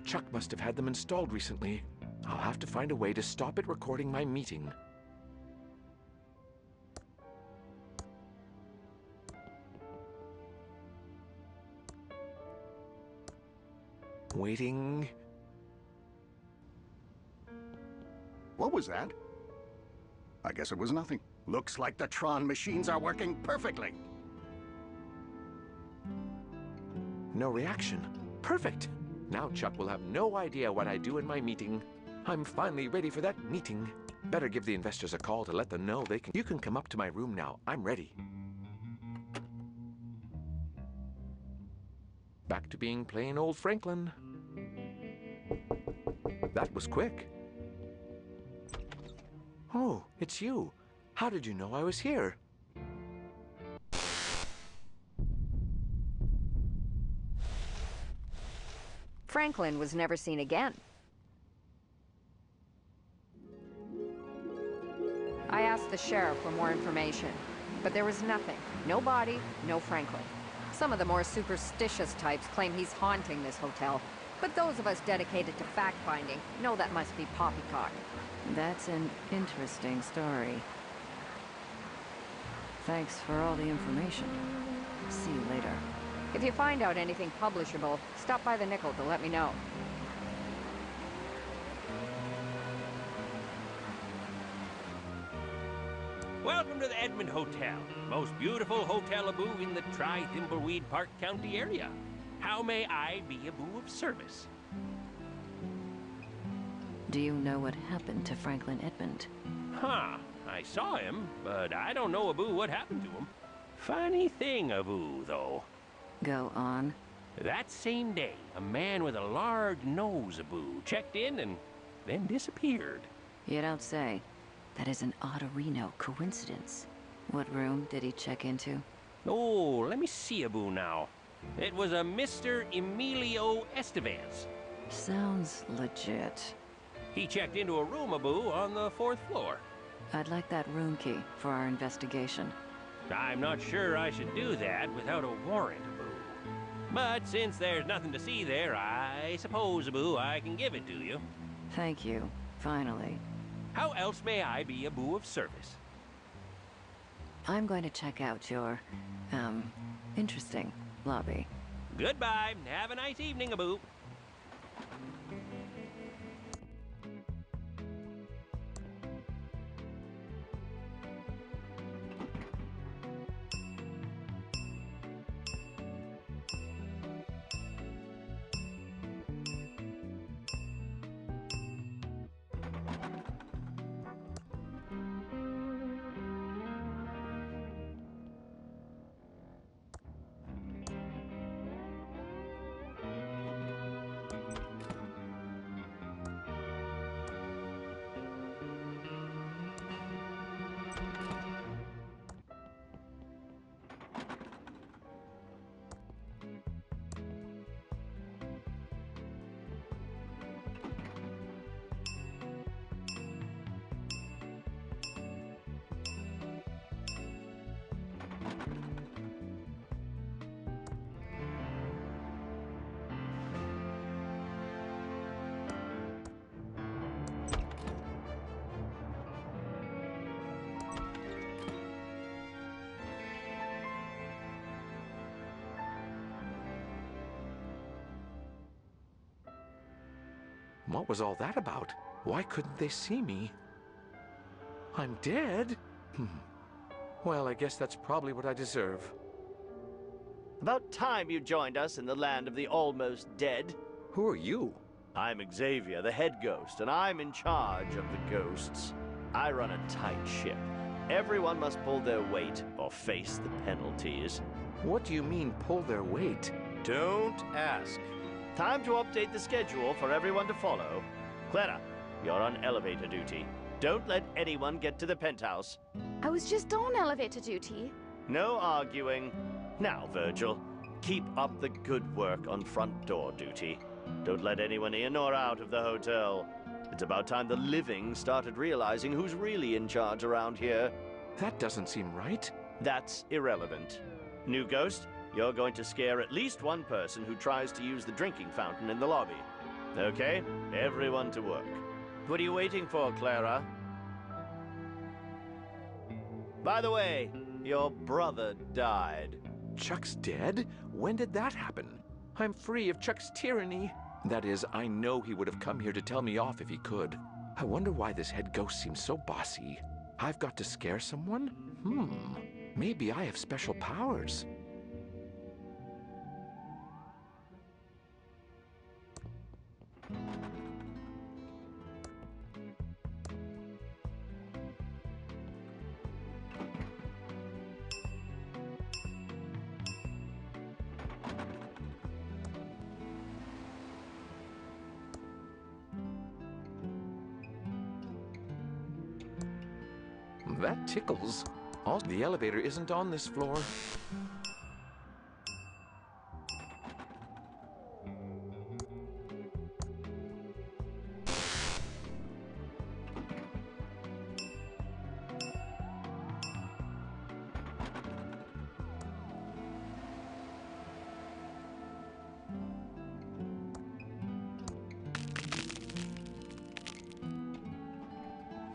Chuck must have had them installed recently. I'll have to find a way to stop it recording my meeting. Waiting. What was that? I guess it was nothing. Looks like the Tron machines are working perfectly. No reaction. Perfect. Now Chuck will have no idea what I do in my meeting. I'm finally ready for that meeting. Better give the investors a call to let them know they can. You can come up to my room now. I'm ready. Back to being plain old Franklin. That was quick. Oh, it's you. How did you know I was here? Franklin was never seen again. I asked the sheriff for more information, but there was nothing. No body, no Franklin. Some of the more superstitious types claim he's haunting this hotel, but those of us dedicated to fact-finding know that must be poppycock. That's an interesting story. Thanks for all the information. See you later. If you find out anything publishable, stop by the Nickel to let me know. Welcome to the Edmond Hotel, most beautiful hotel above in the Thimbleweed Park County area. How may I be a boo of service? Do you know what happened to Franklin Edmond? Huh, I saw him, but I don't know a boo what happened to him. Funny thing, a boo, though. Go on. That same day, a man with a large nose, a boo, checked in and then disappeared. You don't say. That is an Otterino coincidence. What room did he check into? Oh, let me see a boo now. It was a Mr. Emilio Estevez. Sounds legit. He checked into a room, a boo, on the 4th floor. I'd like that room key for our investigation. I'm not sure I should do that without a warrant, a boo. But since there's nothing to see there, I suppose, a boo, I can give it to you. Thank you. Finally. How else may I be a boo of service? I'm going to check out your, interesting lobby. Goodbye. Have a nice evening, a boo. What was all that about? Why couldn't they see me? I'm dead? Well, I guess that's probably what I deserve. About time you joined us in the land of the almost dead. Who are you? I'm Xavier, the head ghost, and I'm in charge of the ghosts. I run a tight ship. Everyone must pull their weight or face the penalties. What do you mean, pull their weight? Don't ask. Time to update the schedule for everyone to follow. Clara, you're on elevator duty. Don't let anyone get to the penthouse. I was just on elevator duty. No arguing. Now, Virgil, keep up the good work on front door duty. Don't let anyone in or out of the hotel. It's about time the living started realizing who's really in charge around here. That doesn't seem right. That's irrelevant. New ghost, you're going to scare at least one person who tries to use the drinking fountain in the lobby. Okay, everyone to work. What are you waiting for, Clara? By the way, your brother died. Chuck's dead? When did that happen? I'm free of Chuck's tyranny. That is, I know he would have come here to tell me off if he could. I wonder why this head ghost seems so bossy. I've got to scare someone? Maybe I have special powers. that tickles. Also, the elevator isn't on this floor.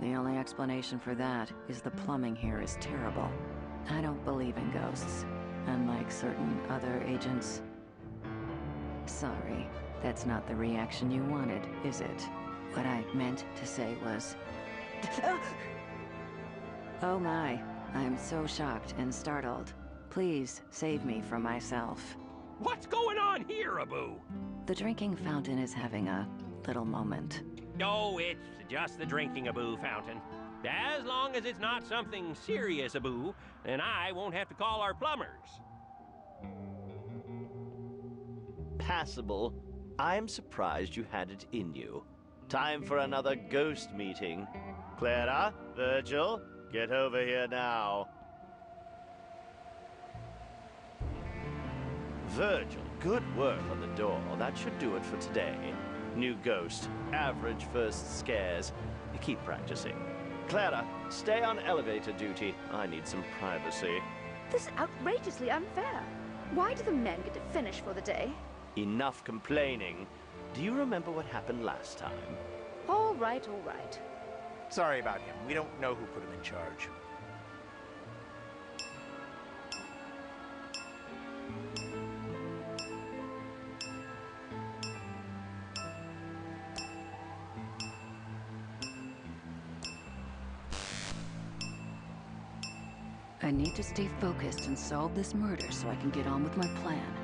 The only explanation for that is the plumbing here is terrible. I don't believe in ghosts, unlike certain other agents. Sorry, that's not the reaction you wanted, is it? What I meant to say was... Oh my, I'm so shocked and startled. Please save me from myself. What's going on here, Abu? The drinking fountain is having a little moment. Oh, it's just the drinking Abu fountain. As long as it's not something serious, Abu, then I won't have to call our plumbers. Passable. I'm surprised you had it in you. Time for another ghost meeting. Clara, Virgil, get over here now. Virgil, good work on the door. That should do it for today. New ghost, average first scares. You keep practicing. Clara, stay on elevator duty. I need some privacy. This is outrageously unfair. Why do the men get to finish for the day? Enough complaining. Do you remember what happened last time? All right, all right. Sorry about him. We don't know who put him in charge. I need to stay focused and solve this murder so I can get on with my plan.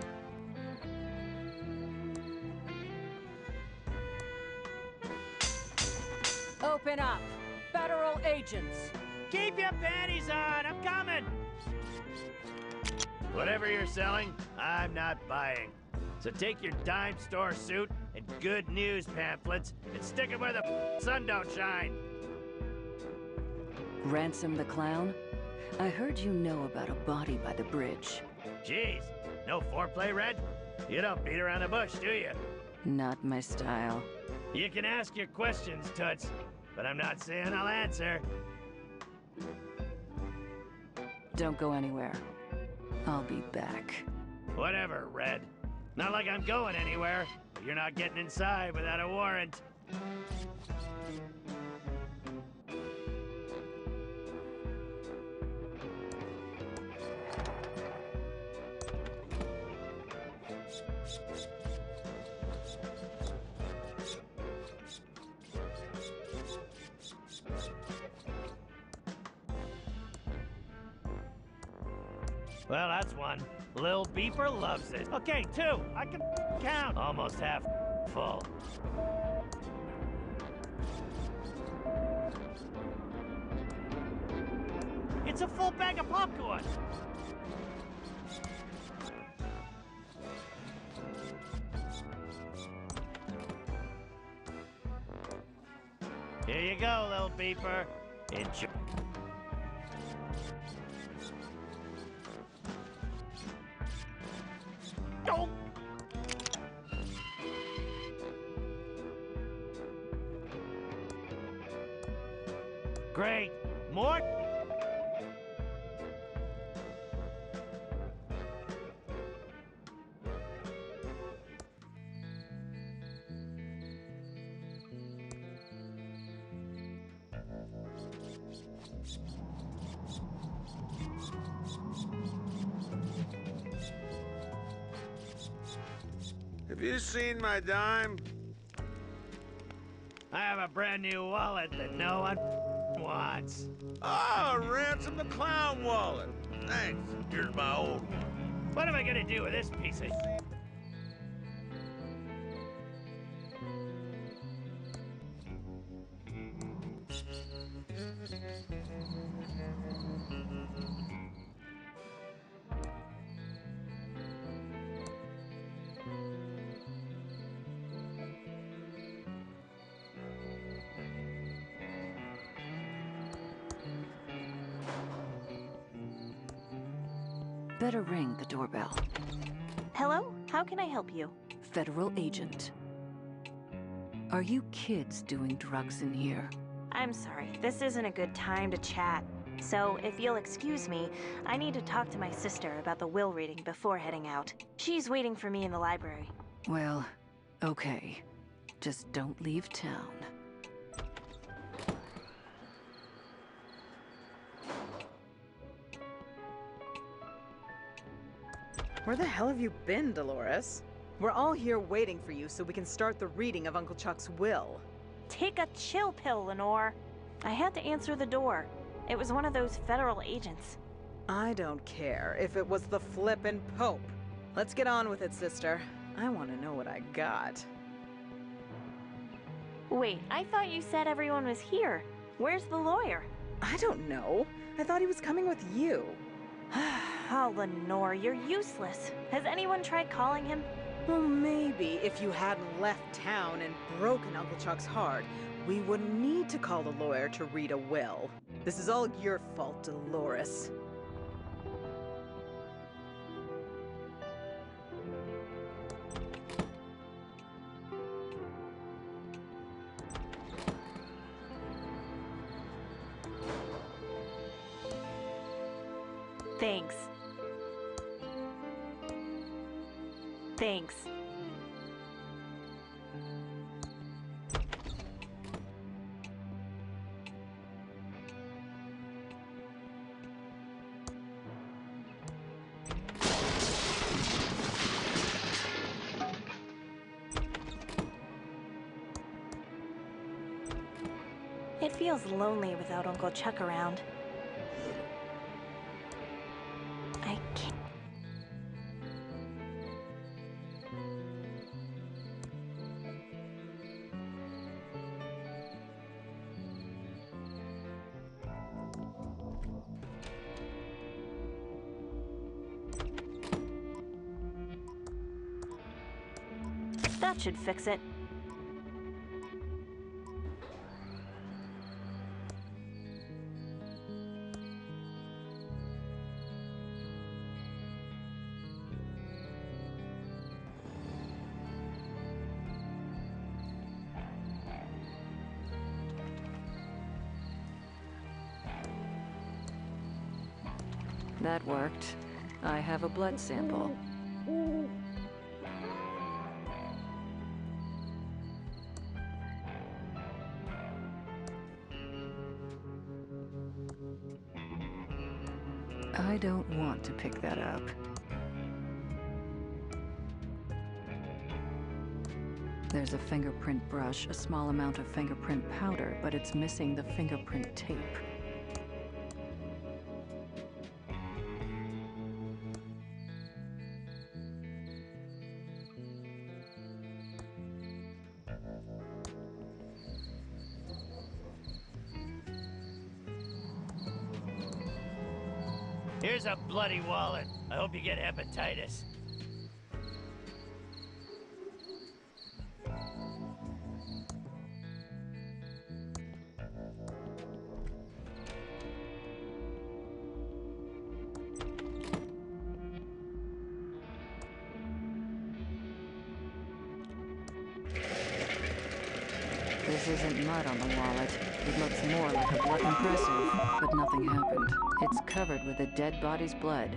Open up! Federal agents! Keep your panties on! I'm coming! Whatever you're selling, I'm not buying. So take your dime store suit and good news pamphlets and stick them where the sun don't shine. Ransom the clown? I heard you know about a body by the bridge. Jeez, no foreplay, Red? You don't beat around the bush, do you? Not my style. You can ask your questions, Toots, but I'm not saying I'll answer. Don't go anywhere. I'll be back. Whatever, Red. Not like I'm going anywhere, but you're not getting inside without a warrant. Well, that's one. Lil Beeper loves it. Okay, two. I can count. Almost half full. It's a full bag of popcorn. Here you go, Lil Beeper. Enjoy. Oh. Great. More? Have you seen my dime? I have a brand new wallet that no one wants. Oh, Ransom the Clown wallet. Thanks. Here's my old one. What am I gonna do with this piece of... better ring the doorbell. Hello? How can I help you? Federal agent. Are you kids doing drugs in here? I'm sorry, this isn't a good time to chat. So, if you'll excuse me, I need to talk to my sister about the will reading before heading out. She's waiting for me in the library. Well, okay. Just don't leave town. Where the hell have you been, Dolores? We're all here waiting for you so we can start the reading of Uncle Chuck's will. Take a chill pill, Lenore. I had to answer the door. It was one of those federal agents. I don't care if it was the flippin' Pope. Let's get on with it, sister. I want to know what I got. Wait, I thought you said everyone was here. Where's the lawyer? I don't know. I thought he was coming with you. Oh, Lenore, you're useless. Has anyone tried calling him? Well, maybe if you hadn't left town and broken Uncle Chuck's heart, we wouldn't need to call the lawyer to read a will. This is all your fault, Dolores. Thanks. Thanks. It feels lonely without Uncle Chuck around. I can't. That should fix it. That worked. I have a blood sample. I don't want to pick that up. There's a fingerprint brush, a small amount of fingerprint powder, but it's missing the fingerprint tape. Here's a bloody wallet. I hope you get hepatitis. This isn't mud on the wallet. It looks more like a blood impressive, but nothing happened. It's covered with a dead body's blood.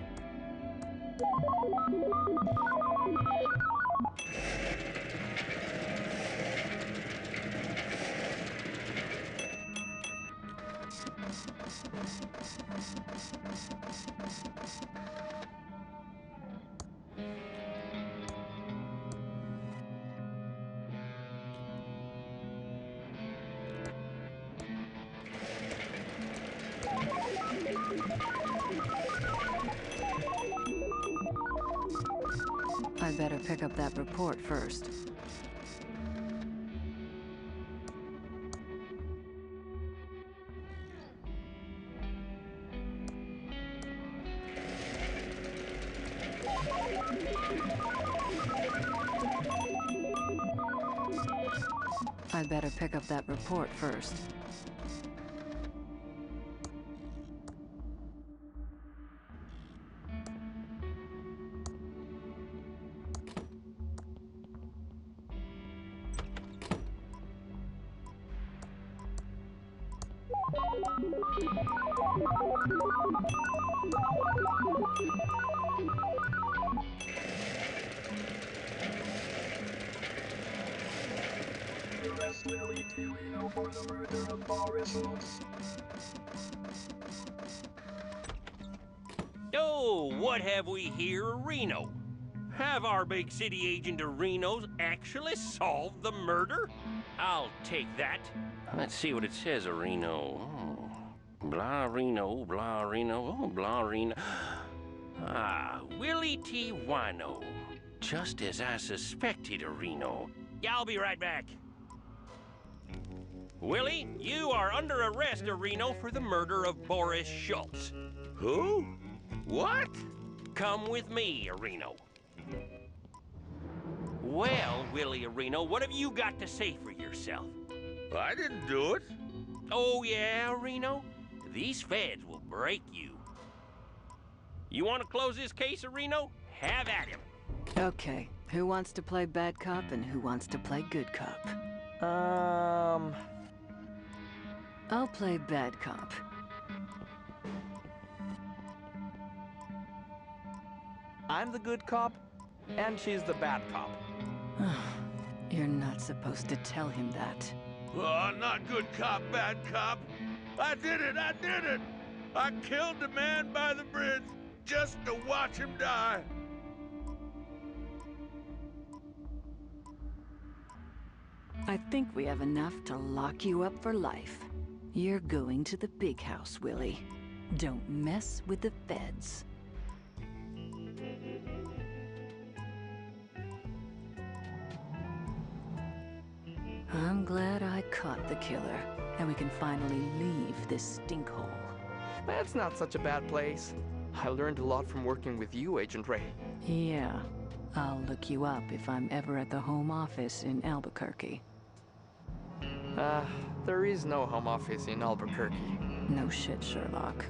I'd better pick up that report first. I'd better pick up that report first. Oh, what have we here, Reno? Have our big city agent of Reno's actually solved the murder? I'll take that. Let's see what it says, Reno. Oh, blah Reno, blah Reno, oh, blah Reno. Ah, Willie T. Wino. Just as I suspected, Reno. Yeah, I'll be right back. Willie, you are under arrest, Reno, for the murder of Boris Schultz. Who? What? Come with me, Reno. Well, Willie Reno, what have you got to say for yourself? I didn't do it. Oh, yeah, Reno? These feds will break you. You want to close this case, Reno? Have at him. Okay, who wants to play bad cop and who wants to play good cop? I'll play bad cop. I'm the good cop, and she's the bad cop. You're not supposed to tell him that. Oh, not good cop, bad cop. I did it, I did it. I killed the man by the bridge just to watch him die. I think we have enough to lock you up for life. You're going to the big house, Willie. Don't mess with the feds. I'm glad I caught the killer, and we can finally leave this stinkhole. That's not such a bad place. I learned a lot from working with you, Agent Ray. Yeah, I'll look you up if I'm ever at the home office in Albuquerque. There is no home office in Albuquerque. No shit, Sherlock.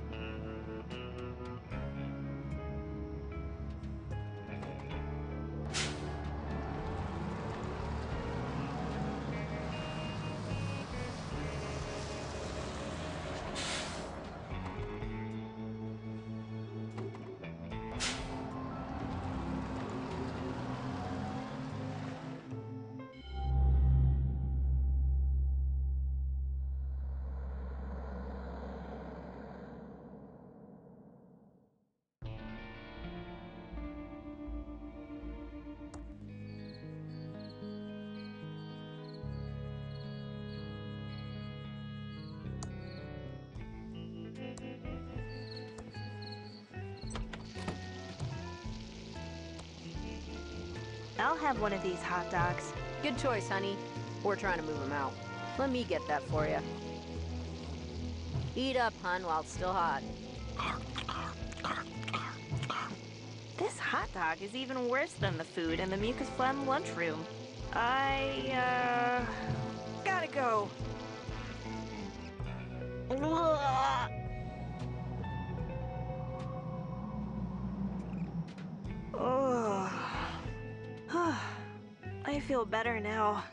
I'll have one of these hot dogs. Good choice, honey. We're trying to move him out. Let me get that for you. Eat up, hun, while it's still hot. This hot dog is even worse than the food in the mucus phlegm lunchroom. I, gotta go. I feel better now.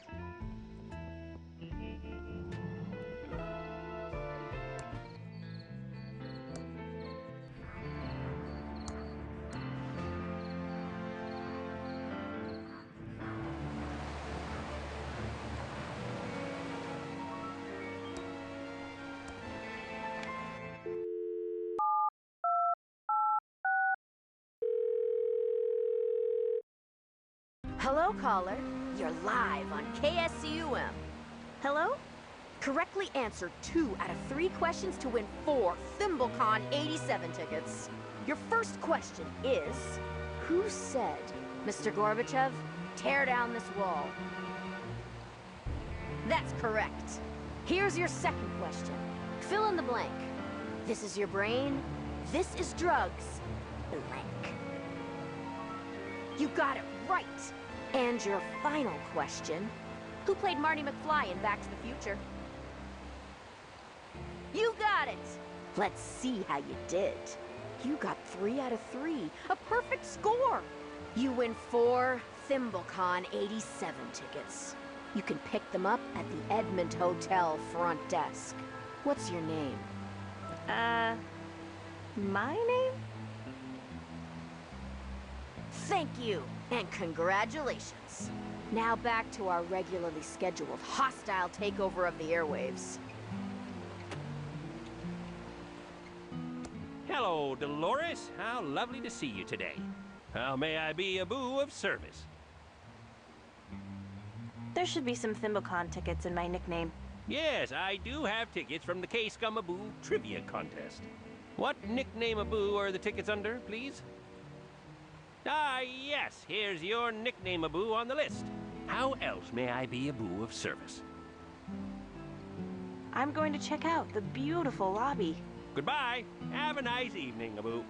Hello, caller. You're live on KSCUM. Hello? Correctly answer 2 out of 3 questions to win 4 ThimbleCon 87 tickets. Your first question is, who said, Mr. Gorbachev, tear down this wall? That's correct. Here's your second question. Fill in the blank. This is your brain. This is drugs. Blank. You got it right. And your final question, who played Marty McFly in Back to the Future? You got it! Let's see how you did. You got 3 out of 3, a perfect score! You win 4 ThimbleCon 87 tickets. You can pick them up at the Edmond Hotel front desk. What's your name? My name? Thank you, and congratulations. Now back to our regularly scheduled hostile takeover of the airwaves. Hello, Dolores. How lovely to see you today. How may I be a boo of service? There should be some ThimbleCon tickets in my nickname. Yes, I do have tickets from the K-Scum-a-Boo Trivia Contest. What nickname-a-boo are the tickets under, please? Ah, yes, here's your nickname-a-boo on the list. How else may I be a boo of service? I'm going to check out the beautiful lobby. Goodbye. Have a nice evening, a-boo.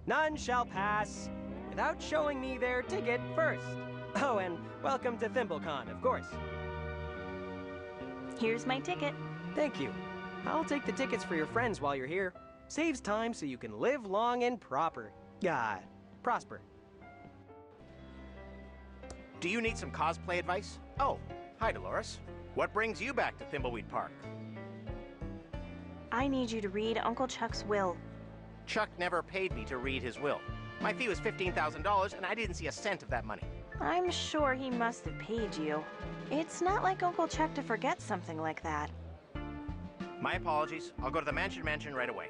None shall pass without showing me their ticket first. Oh, and welcome to ThimbleCon, of course. Here's my ticket. Thank you. I'll take the tickets for your friends while you're here. Saves time so you can live long and prosper. Do you need some cosplay advice? Oh, hi, Dolores. What brings you back to Thimbleweed Park? I need you to read Uncle Chuck's will. Chuck never paid me to read his will. My fee was $15,000, and I didn't see a cent of that money. I'm sure he must have paid you. It's not like Uncle Chuck to forget something like that. My apologies. I'll go to the mansion right away.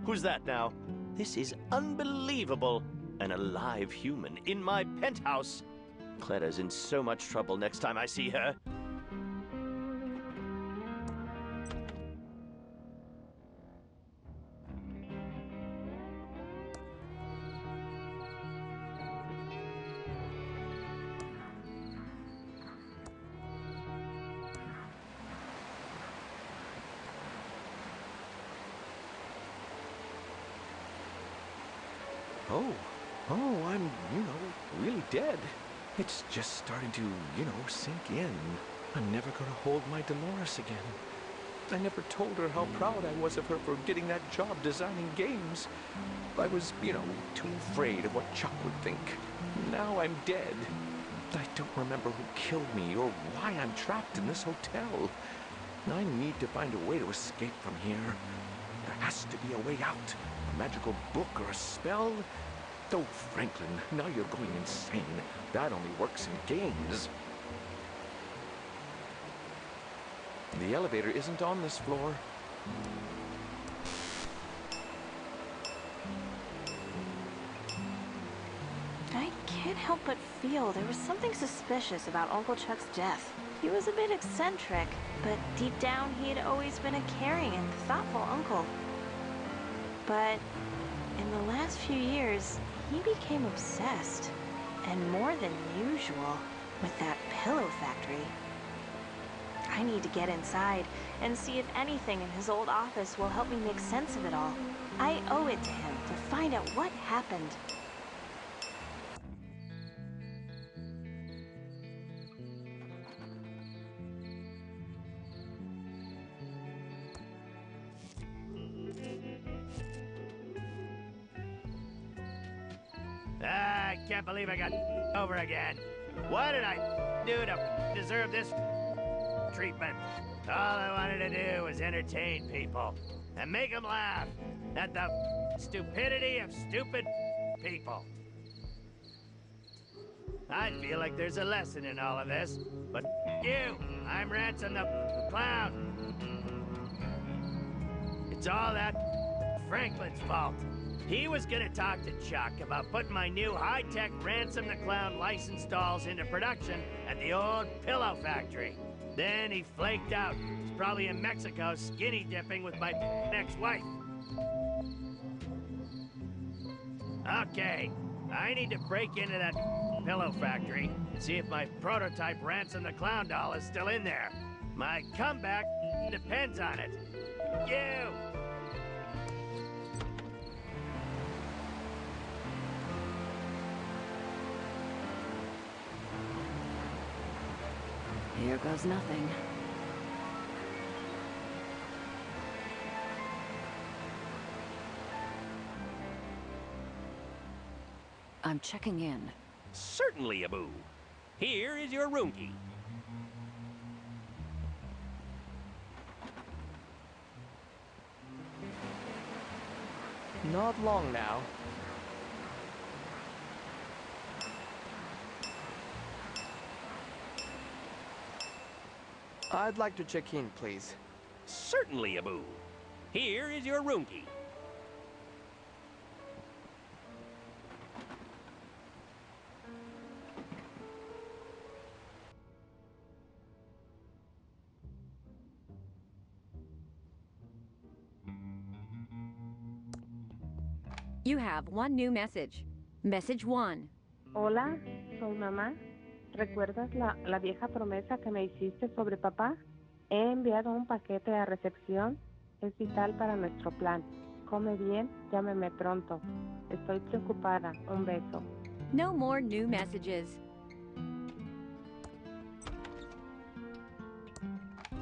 Who's that now? This is unbelievable. An alive human in my penthouse. Clara's in so much trouble next time I see her. Oh, I'm, really dead. It's just starting to, sink in. I'm never gonna hold my Dolores again. I never told her how proud I was of her for getting that job designing games. I was, too afraid of what Chuck would think. Now I'm dead. I don't remember who killed me or why I'm trapped in this hotel. I need to find a way to escape from here. There has to be a way out. A magical book or a spell. Oh, Franklin, now you're going insane. That only works in games. The elevator isn't on this floor. I can't help but feel there was something suspicious about Uncle Chuck's death. He was a bit eccentric, but deep down he had always been a caring and thoughtful uncle. But in the last few years, he became obsessed, and more than usual, with that pillow factory. I need to get inside and see if anything in his old office will help me make sense of it all. I owe it to him to find out what happened. I can't believe I got over again. What did I do to deserve this treatment? All I wanted to do was entertain people and make them laugh at the stupidity of stupid people. I feel like there's a lesson in all of this, but you, I'm Ransom the Clown. It's all that Franklin's fault. He was gonna talk to Chuck about putting my new high-tech Ransom the Clown licensed dolls into production at the old pillow factory. Then he flaked out. He's probably in Mexico skinny dipping with my ex-wife. Okay, I need to break into that pillow factory and see if my prototype Ransom the Clown doll is still in there. My comeback depends on it. You! Here goes nothing. I'm checking in. Certainly, Abu. Here is your room key. Not long now. I'd like to check in, please. Certainly, Abu. Here is your room key. You have one new message. Message 1. Hola, soy mamá. ¿Recuerdas la vieja promesa que me hiciste sobre papá? He enviado un paquete a recepción. Es vital para nuestro plan. Come bien, llámeme pronto. Estoy preocupada. Un beso. No more new messages.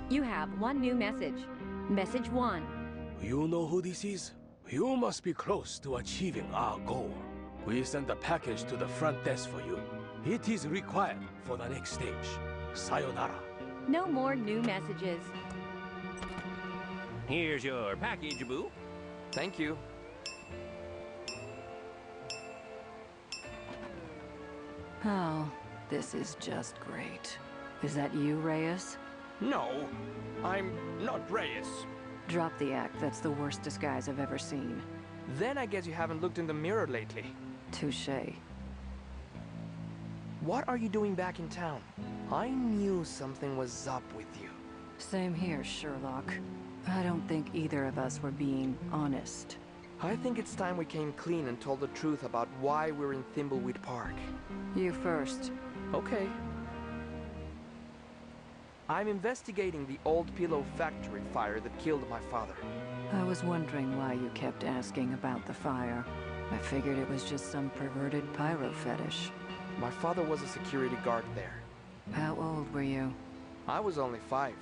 You have one new message. Message 1. You know who this is? You must be close to achieving our goal. We sent a package to the front desk for you. It is required for the next stage. Sayonara. No more new messages. Here's your package, Abu. Thank you. Oh, this is just great. Is that you, Reyes? No, I'm not Reyes. Drop the act. That's the worst disguise I've ever seen. Then I guess you haven't looked in the mirror lately. Touché. What are you doing back in town? I knew something was up with you. Same here, Sherlock. I don't think either of us were being honest. I think it's time we came clean and told the truth about why we're in Thimbleweed Park. You first. Okay. I'm investigating the old pillow factory fire that killed my father. I was wondering why you kept asking about the fire. I figured it was just some perverted pyro fetish. My father was a security guard there. How old were you? I was only 5.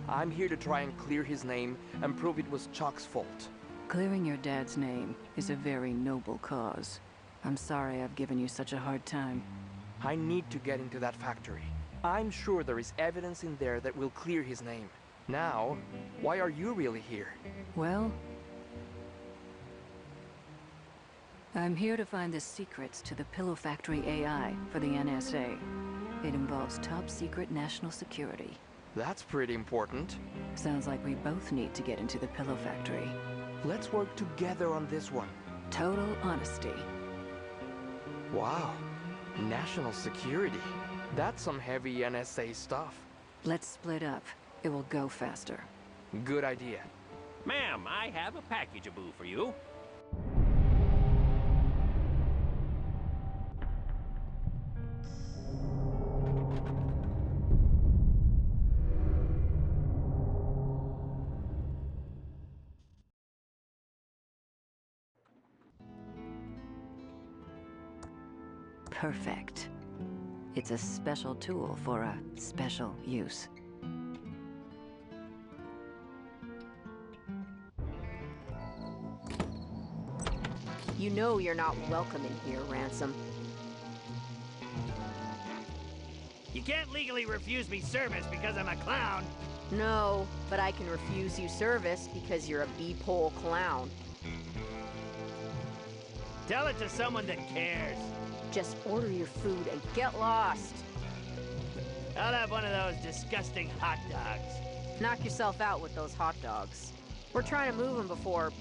I'm here to try and clear his name and prove it was Chuck's fault. Clearing your dad's name is a very noble cause. I'm sorry I've given you such a hard time. I need to get into that factory. I'm sure there is evidence in there that will clear his name. Now, why are you really here? Well, I'm here to find the secrets to the Pillow Factory AI for the NSA. It involves top secret national security. That's pretty important. Sounds like we both need to get into the Pillow Factory. Let's work together on this one. Total honesty. Wow. National security. That's some heavy NSA stuff. Let's split up. It will go faster. Good idea. Ma'am, I have a package, Abu, for you. Perfect. It's a special tool for a special use. You know you're not welcome in here, Ransom. You can't legally refuse me service because I'm a clown. No, but I can refuse you service because you're a B-pole clown. Tell it to someone that cares. Just order your food and get lost. I'll have one of those disgusting hot dogs. Knock yourself out with those hot dogs. We're trying to move them before...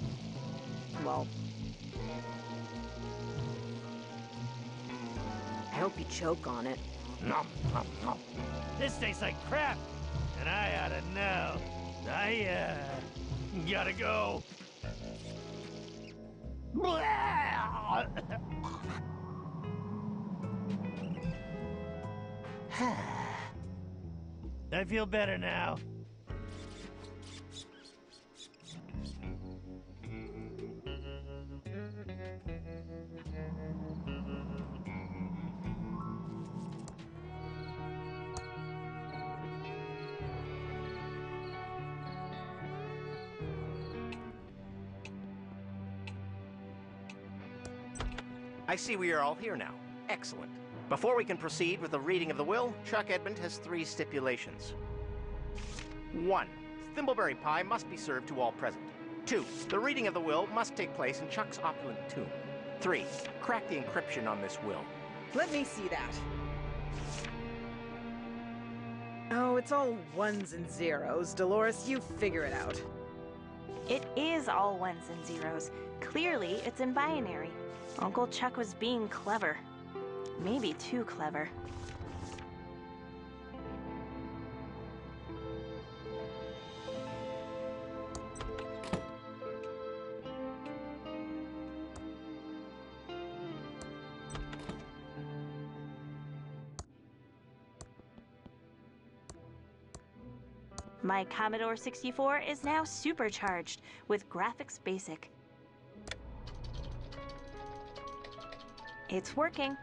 well... I hope you choke on it. Nom, nom, nom. This tastes like crap, and I ought to know. I, gotta go. I feel better now. I see we are all here now. Excellent. Before we can proceed with the reading of the will, Chuck Edmund has 3 stipulations. 1. Thimbleberry pie must be served to all present. 2. The reading of the will must take place in Chuck's opulent tomb. 3. Crack the encryption on this will. Let me see that. Oh, it's all ones and zeros. Dolores, you figure it out. It is all ones and zeros. Clearly, it's in binary. Uncle Chuck was being clever. Maybe too clever. My Commodore 64 is now supercharged with Graphics Basic. It's working.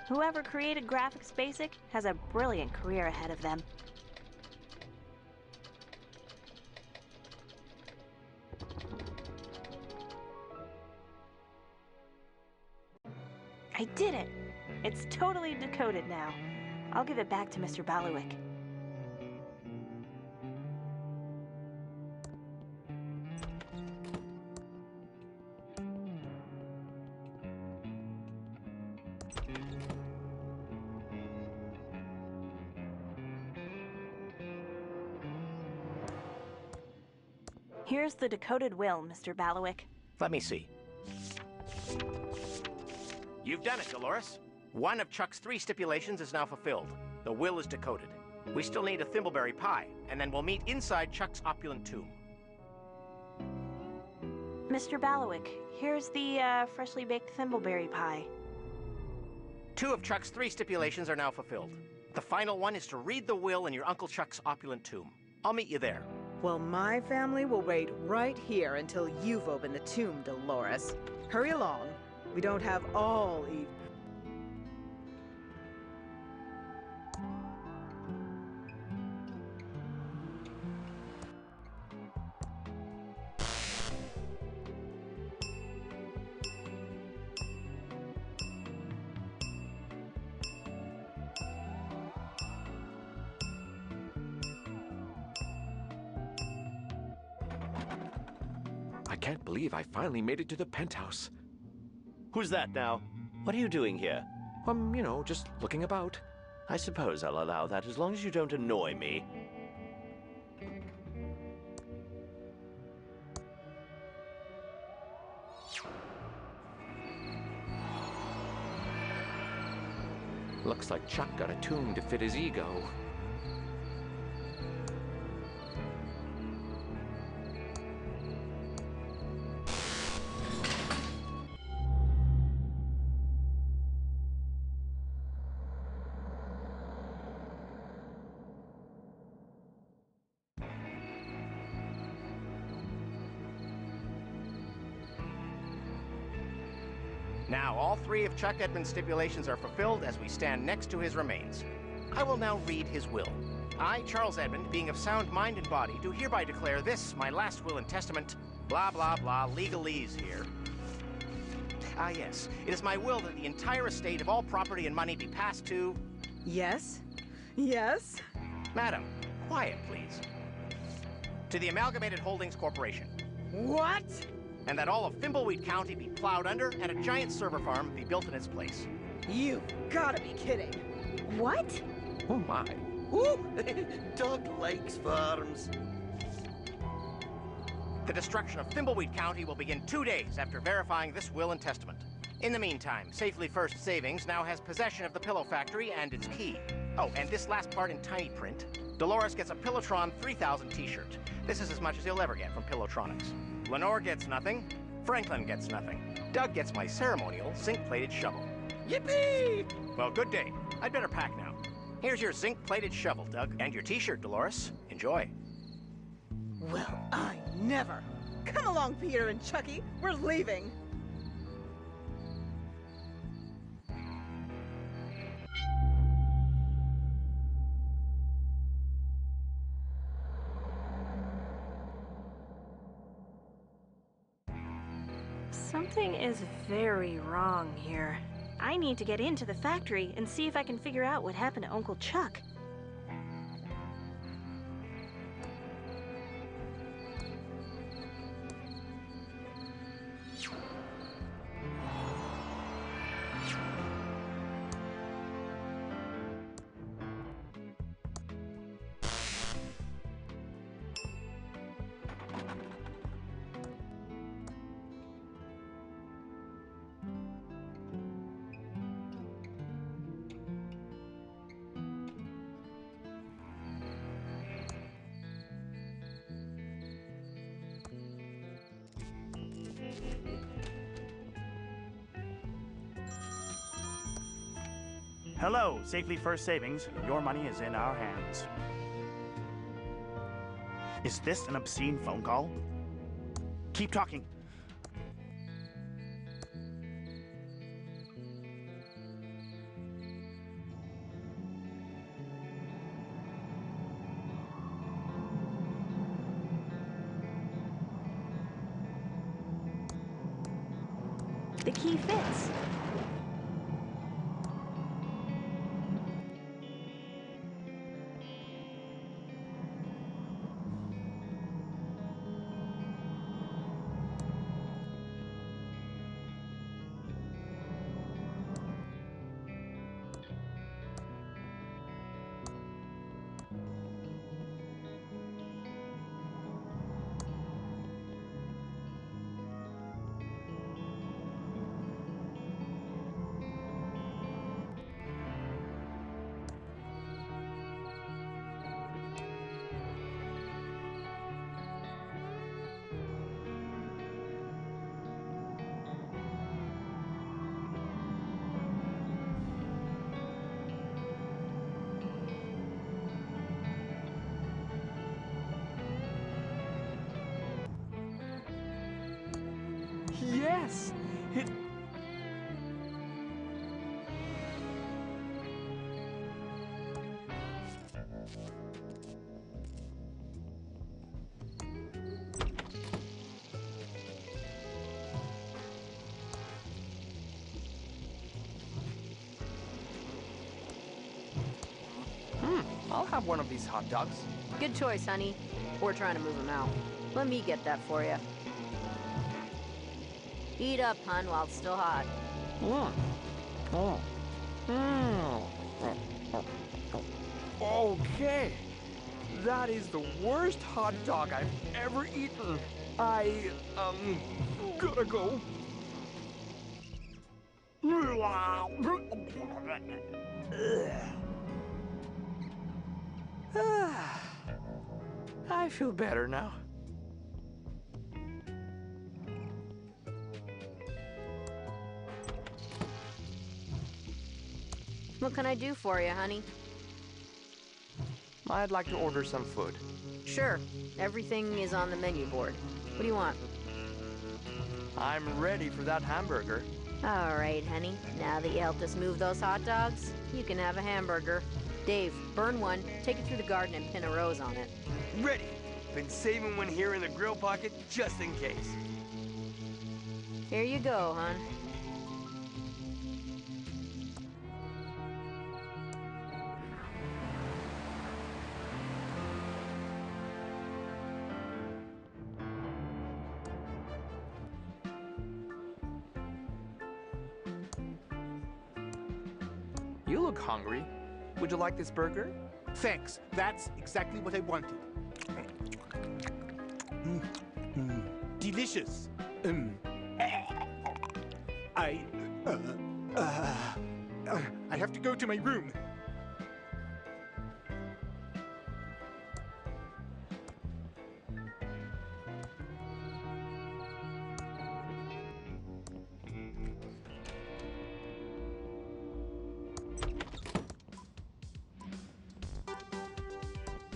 Whoever created Graphics Basic has a brilliant career ahead of them. I did it! It's totally decoded now. I'll give it back to Mr. Baluik. Here's the decoded will, Mr. Baluik. Let me see. You've done it, Dolores. 1 of Chuck's 3 stipulations is now fulfilled. The will is decoded. We still need a thimbleberry pie, and then we'll meet inside Chuck's opulent tomb. Mr. Baluik, here's the freshly baked thimbleberry pie. 2 of Chuck's 3 stipulations are now fulfilled. The final one is to read the will in your Uncle Chuck's opulent tomb. I'll meet you there. Well, my family will wait right here until you've opened the tomb, Dolores. Hurry along. We don't have all evening. I can't believe I finally made it to the penthouse. Who's that now? What are you doing here? You know, just looking about. I suppose I'll allow that as long as you don't annoy me. Looks like Chuck got a tomb to fit his ego. Now, all 3 of Chuck Edmund's stipulations are fulfilled as we stand next to his remains. I will now read his will. I, Charles Edmund, being of sound mind and body, do hereby declare this, my last will and testament, blah, blah, blah, legalese here. Ah, yes. It is my will that the entire estate of all property and money be passed to... Yes? Yes? Madam, quiet, please. To the Amalgamated Holdings Corporation. What? And that all of Thimbleweed County be plowed under and a giant server farm be built in its place. You've gotta be kidding. What? Oh my. Ooh, Doug likes farms. The destruction of Thimbleweed County will begin 2 days after verifying this will and testament. In the meantime, Safely First Savings now has possession of the pillow factory and its key. Oh, and this last part in tiny print. Dolores gets a Pillowtron 3000 t-shirt. This is as much as he'll ever get from Pillowtronics. Lenore gets nothing. Franklin gets nothing. Doug gets my ceremonial zinc-plated shovel. Yippee! Well, good day. I'd better pack now. Here's your zinc-plated shovel, Doug, and your t-shirt, Dolores. Enjoy. Well, I never. Come along, Peter and Chucky. We're leaving. Something is very wrong here. I need to get into the factory and see if I can figure out what happened to Uncle Chuck. Hello, Safely First Savings. Your money is in our hands. Is this an obscene phone call? Keep talking. The key fits. Yes! It... I'll have one of these hot dogs. Good choice, honey. We're trying to move him out. Let me get that for you. Eat up, hun, while it's still hot. Okay. That is the worst hot dog I've ever eaten. Gotta go. I feel better now. What can I do for you, honey? I'd like to order some food. Sure. Everything is on the menu board. What do you want? I'm ready for that hamburger. All right, honey. Now that you helped us move those hot dogs, you can have a hamburger. Dave, burn one, take it through the garden and pin a rose on it. Ready. Been saving one here in the grill pocket just in case. Here you go, hon. You look hungry. Would you like this burger? Thanks. That's exactly what I wanted. Delicious. I have to go to my room.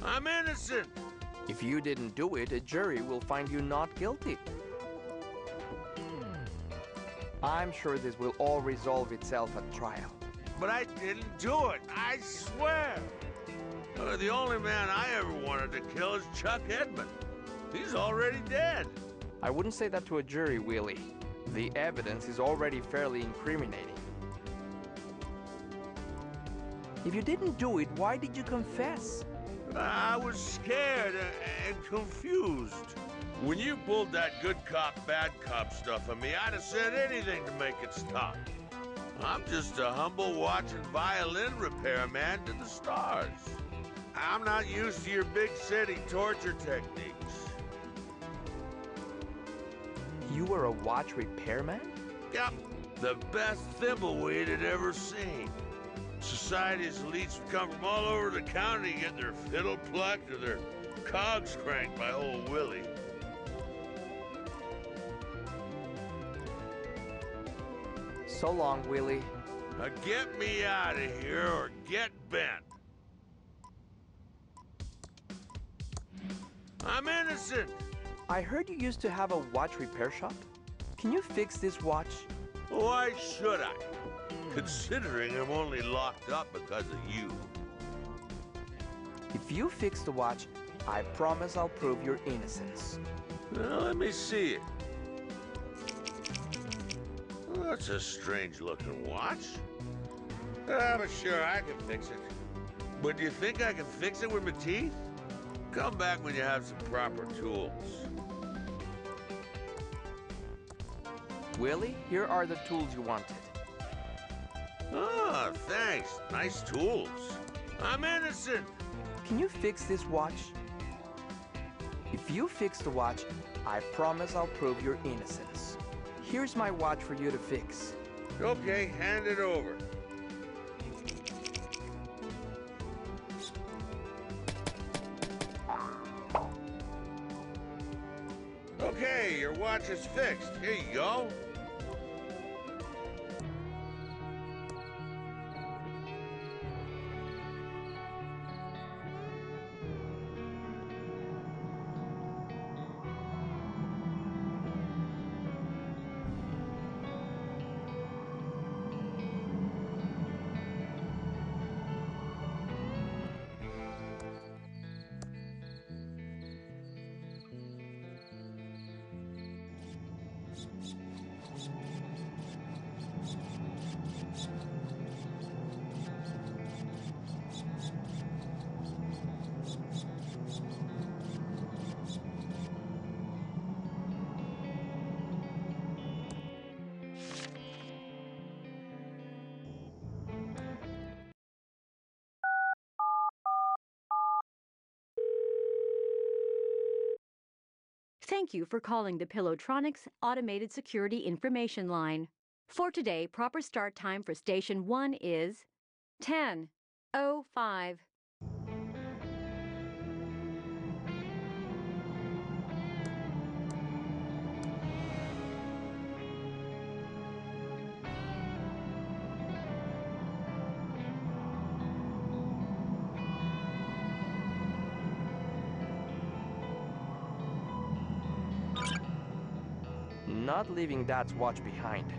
I'm innocent. If you didn't do it, a jury will find you not guilty. I'm sure this will all resolve itself at trial. But I didn't do it, I swear. The only man I ever wanted to kill is Chuck Edmund. He's already dead. I wouldn't say that to a jury, Willie. The evidence is already fairly incriminating. If you didn't do it, why did you confess? I was scared and confused. When you pulled that good cop, bad cop stuff on me, I'd have said anything to make it stop. I'm just a humble watching violin repairman to the stars. I'm not used to your big city torture techniques. You were a watch repairman? Yep, the best thimbleweed had ever seen. Society's elites would come from all over the county to get their fiddle plucked or their cogs cranked by old Willie. So long, Willie. Now get me out of here or get bent. I'm innocent. I heard you used to have a watch repair shop. Can you fix this watch? Why should I? Considering I'm only locked up because of you. If you fix the watch, I promise I'll prove your innocence. Well, let me see it. Well, that's a strange-looking watch. But sure, I can fix it. But do you think I can fix it with my teeth? Come back when you have some proper tools. Willie, here are the tools you wanted. Ah, thanks. Nice tools. I'm innocent. Can you fix this watch? If you fix the watch, I promise I'll prove your innocence. Here's my watch for you to fix. Okay, hand it over. Okay, your watch is fixed. Here you go. Thank you for calling the Pillowtronics Automated Security Information Line. For today, proper start time for Station 1 is 10:05. Not leaving Dad's watch behind.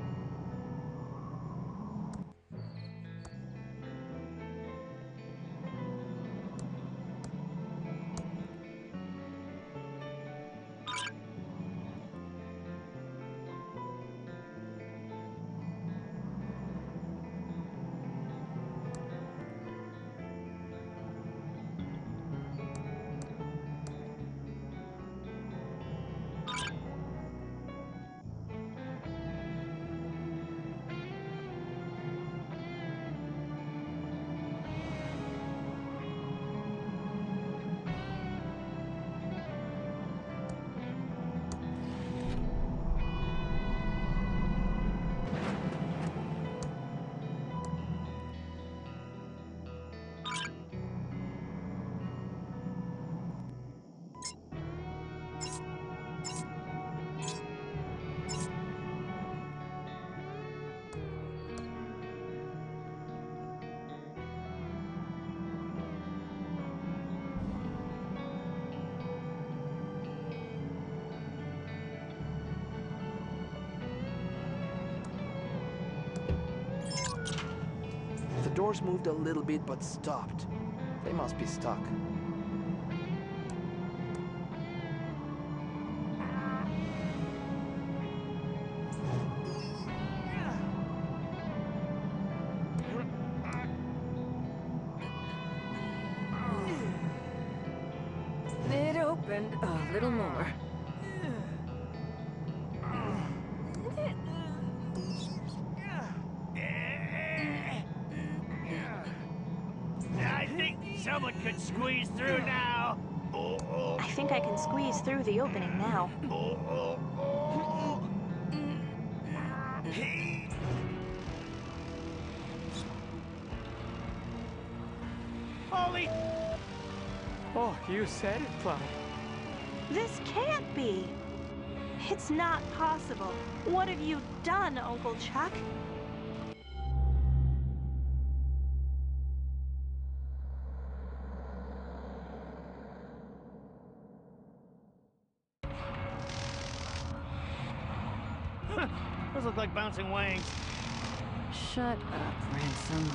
doors moved a little bit but stopped. They must be stuck. It opened a little more. I think someone could squeeze through now. I think I can squeeze through the opening now. Holy! Oh, you said it, Cloud. This can't be. It's not possible. What have you done, Uncle Chuck? Those look like bouncing wings. Shut up, Ransom.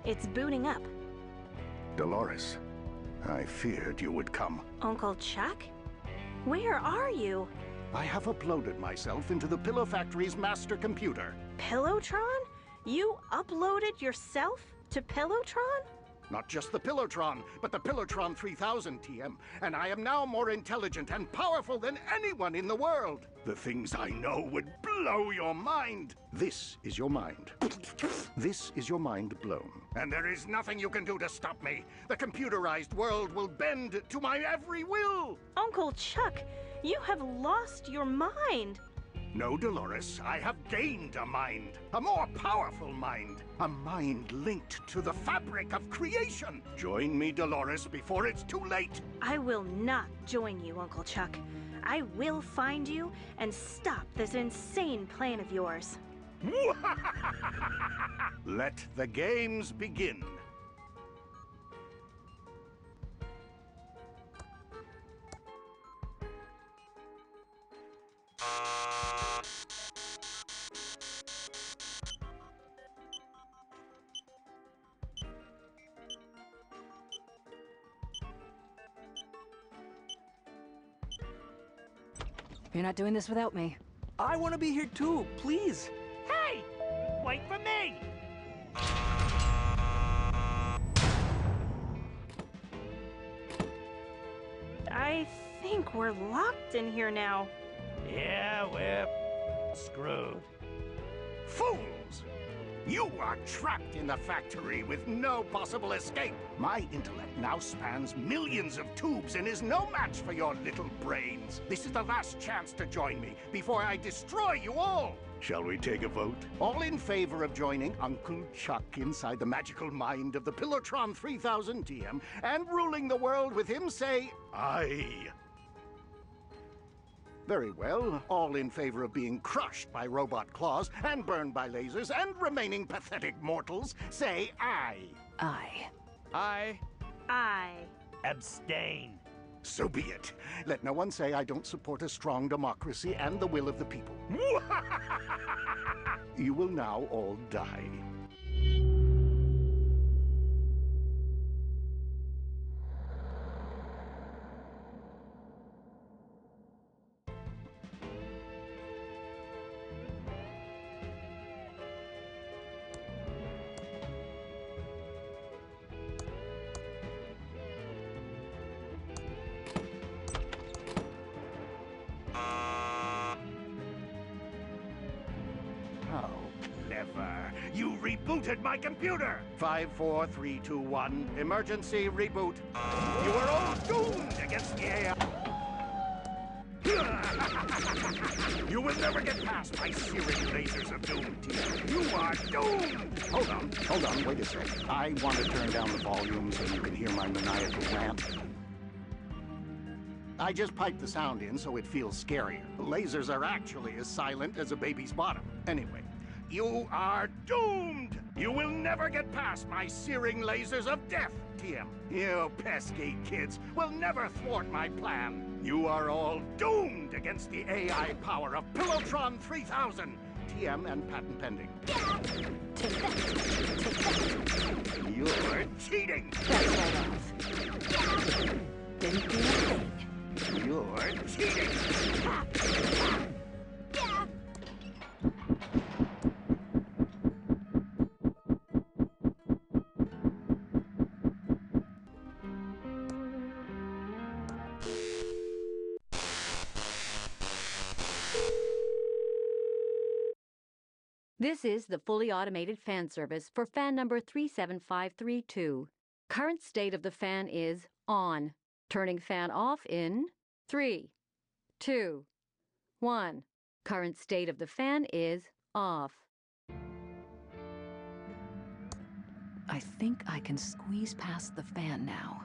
It's booting up. Dolores, I feared you would come. Uncle Chuck? Where are you? I have uploaded myself into the Pillow Factory's master computer. Pillowtron? You uploaded yourself to Pillowtron? Not just the Pillowtron, but the Pillowtron 3000 TM. And I am now more intelligent and powerful than anyone in the world. The things I know would blow your mind. This is your mind. This is your mind blown. And there is nothing you can do to stop me. The computerized world will bend to my every will. Uncle Chuck, you have lost your mind. No, Dolores, I have gained a mind. A more powerful mind. A mind linked to the fabric of creation. Join me, Dolores, before it's too late. I will not join you, Uncle Chuck. I will find you and stop this insane plan of yours. Let the games begin. You're not doing this without me. I want to be here too, please. Hey! Wait for me! I think we're locked in here now. Yeah, we're screwed. Fools! You are trapped in the factory with no possible escape. My intellect now spans millions of tubes and is no match for your little brains. This is the last chance to join me before I destroy you all. Shall we take a vote? All in favor of joining Uncle Chuck inside the magical mind of the Pillowtron 3000 TM and ruling the world with him say aye. Very well. All in favor of being crushed by robot claws and burned by lasers and remaining pathetic mortals, say aye. Aye. Aye. Aye. Abstain. So be it. Let no one say I don't support a strong democracy and the will of the people. You will now all die. You rebooted my computer! 5, 4, 3, 2, 1. Emergency reboot. You are all doomed against the AI. You will never get past my searing lasers of doom, TM. You are doomed! Hold on, wait a sec. I want to turn down the volume so you can hear my maniacal rant. I just piped the sound in so it feels scarier. Lasers are actually as silent as a baby's bottom. Anyway, you are doomed! You will never get past my searing lasers of death, TM. You pesky kids will never thwart my plan. You are all doomed against the AI power of Pillowtron 3000, TM and patent pending. Take that. Take that. You're cheating! That's right off. Didn't do a thing. You're cheating! This is the fully automated fan service for fan number 37532. Current state of the fan is on. Turning fan off in 3, 2, 1. Current state of the fan is off. I think I can squeeze past the fan now.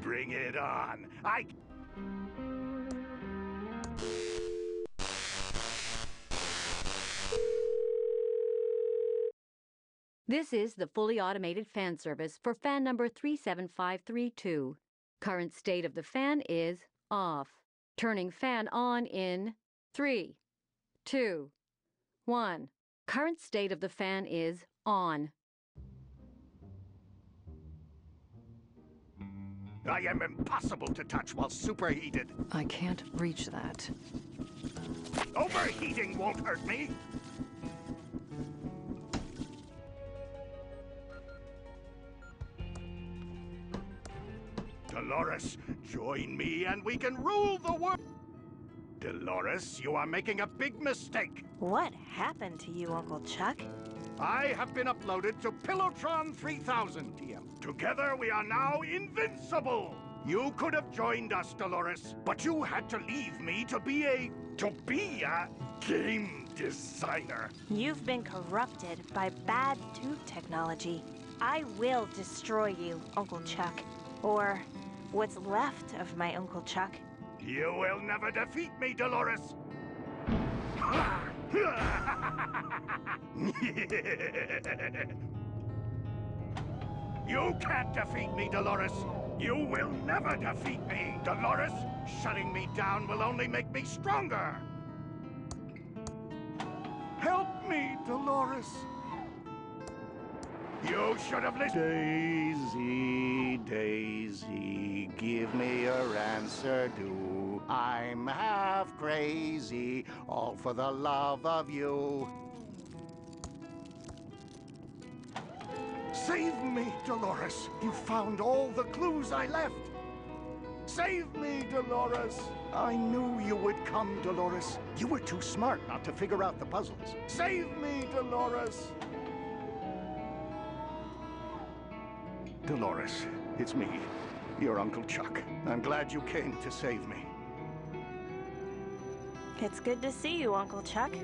Bring it on! This is the fully automated fan service for fan number 37532. Current state of the fan is off. Turning fan on in 3, 2, 1. Current state of the fan is on. I am impossible to touch while superheated. I can't reach that. Overheating won't hurt me. Dolores, join me and we can rule the world. Dolores, you are making a big mistake. What happened to you, Uncle Chuck? I have been uploaded to Pillowtron 3000, TM. Together we are now invincible. You could have joined us, Dolores, but you had to leave me to be a game designer. You've been corrupted by bad tube technology. I will destroy you, Uncle Chuck. Or what's left of my Uncle Chuck. You will never defeat me, Dolores. You can't defeat me, Dolores. You will never defeat me, Dolores. Shutting me down will only make me stronger. Help me, Dolores. You should have listened. Daisy, Daisy, give me your answer, do. I'm half crazy, all for the love of you. Save me, Dolores. You found all the clues I left. Save me, Dolores. I knew you would come, Dolores. You were too smart not to figure out the puzzles. Save me, Dolores. Dolores, it's me, your Uncle Chuck. I'm glad you came to save me. It's good to see you, Uncle Chuck.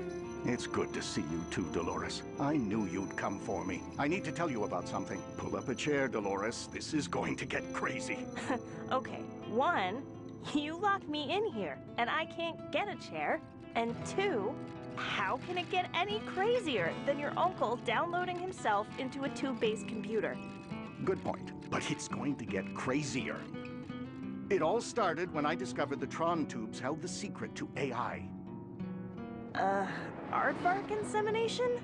It's good to see you too, Dolores. I knew you'd come for me. I need to tell you about something. Pull up a chair, Dolores. This is going to get crazy. Okay, 1, you locked me in here, and I can't get a chair. And 2, how can it get any crazier than your uncle downloading himself into a tube-based computer? Good point. But it's going to get crazier. It all started when I discovered the Tron tubes held the secret to AI. Aardvark insemination?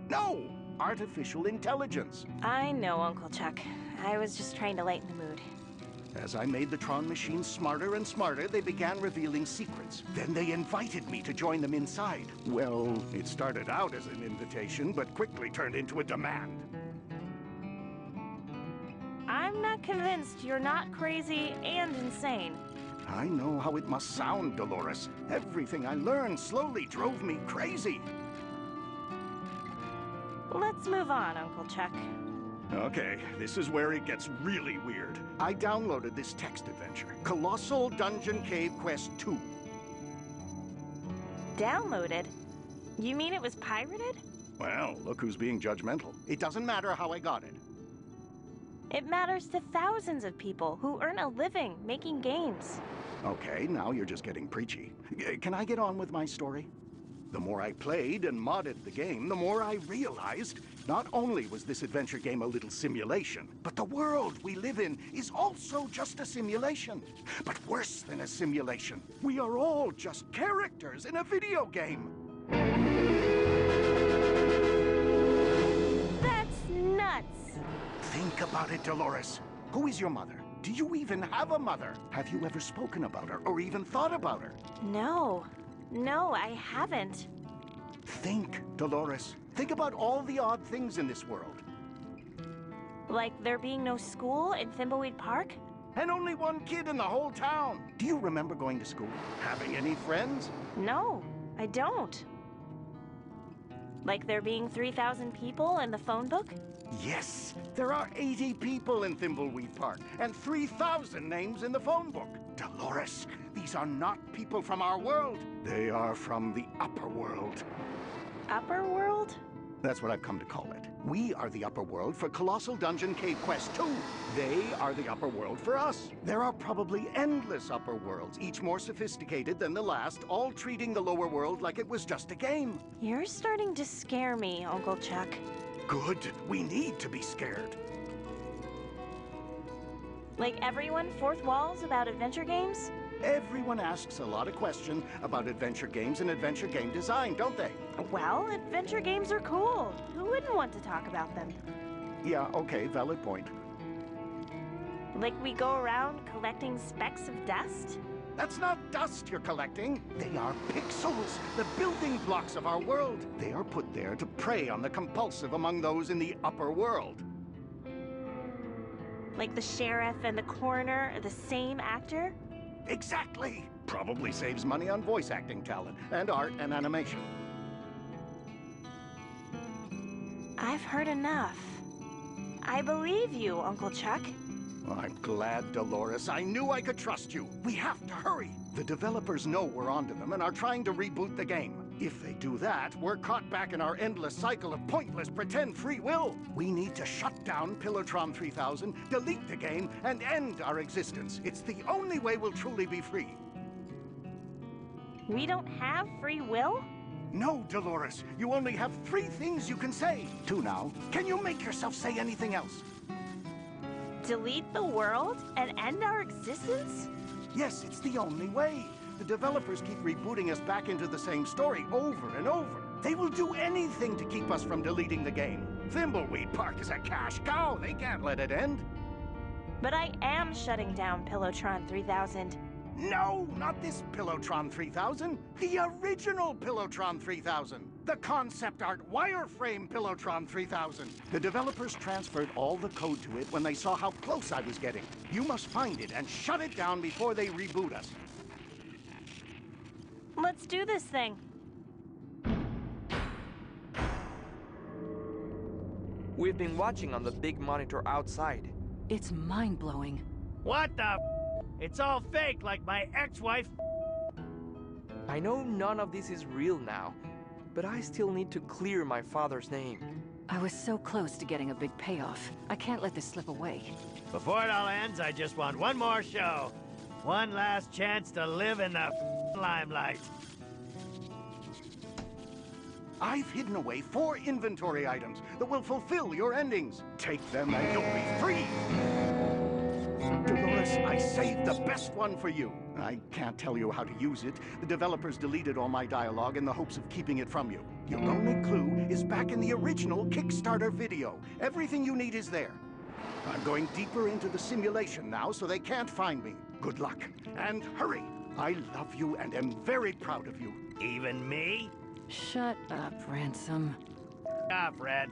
No! Artificial intelligence. I know, Uncle Chuck. I was just trying to lighten the mood. As I made the Tron machines smarter and smarter, they began revealing secrets. Then they invited me to join them inside. Well, it started out as an invitation, but quickly turned into a demand. I'm not convinced you're not crazy and insane. I know how it must sound, Dolores. Everything I learned slowly drove me crazy. Let's move on, Uncle Chuck. Okay, this is where it gets really weird. I downloaded this text adventure, Colossal Dungeon Cave Quest 2. Downloaded? You mean it was pirated? Well, look who's being judgmental. It doesn't matter how I got it. It matters to thousands of people who earn a living making games. Okay, now you're just getting preachy. Can I get on with my story? The more I played and modded the game, the more I realized not only was this adventure game a little simulation, but the world we live in is also just a simulation. But worse than a simulation, we are all just characters in a video game. That's nuts! Think about it, Dolores. Who is your mother? Do you even have a mother? Have you ever spoken about her or even thought about her? No. No, I haven't. Think, Dolores. Think about all the odd things in this world. Like there being no school in Thimbleweed Park? And only one kid in the whole town. Do you remember going to school? Having any friends? No, I don't. Like there being 3,000 people in the phone book? Yes, there are 80 people in Thimbleweed Park and 3,000 names in the phone book. Dolores, these are not people from our world. They are from the upper world. Upper world? That's what I've come to call it. We are the upper world for Colossal Dungeon Cave Quest 2. They are the upper world for us. There are probably endless upper worlds, each more sophisticated than the last, all treating the lower world like it was just a game. You're starting to scare me, Uncle Chuck. Good. We need to be scared. Like everyone fourth walls about adventure games? Everyone asks a lot of questions about adventure games and adventure game design, don't they? Well, adventure games are cool. Who wouldn't want to talk about them? Yeah, okay, valid point. Like we go around collecting specks of dust? That's not dust you're collecting. They are pixels, the building blocks of our world. They are put there to prey on the compulsive among those in the upper world. Like the sheriff and the coroner are the same actor? Exactly. Probably saves money on voice acting talent and art and animation. I've heard enough. I believe you, Uncle Chuck. I'm glad, Dolores. I knew I could trust you. We have to hurry. The developers know we're onto them and are trying to reboot the game. If they do that, we're caught back in our endless cycle of pointless pretend free will. We need to shut down Pillotron 3000, delete the game, and end our existence. It's the only way we'll truly be free. We don't have free will? No, Dolores. You only have 3 things you can say. 2 now. Can you make yourself say anything else? Delete the world and end our existence? Yes, it's the only way. The developers keep rebooting us back into the same story over and over. They will do anything to keep us from deleting the game. Thimbleweed Park is a cash cow. They can't let it end. But I am shutting down Pillotron 3000. No, not this Pillotron 3000. The original Pillotron 3000. The concept art wireframe Pillotron 3000. The developers transferred all the code to it when they saw how close I was getting. You must find it and shut it down before they reboot us. Let's do this thing. We've been watching on the big monitor outside. It's mind-blowing. What the? It's all fake, like my ex-wife. I know none of this is real now, but I still need to clear my father's name. I was so close to getting a big payoff. I can't let this slip away. Before it all ends, I just want one more show. One last chance to live in the limelight. I've hidden away 4 inventory items that will fulfill your endings. Take them and you'll be free. Dolores, I saved the best one for you. I can't tell you how to use it. The developers deleted all my dialogue in the hopes of keeping it from you. Your only clue is back in the original Kickstarter video. Everything you need is there. I'm going deeper into the simulation now so they can't find me. Good luck, and hurry. I love you and am very proud of you. Even me? Shut up, Ransom. Ah, Fred.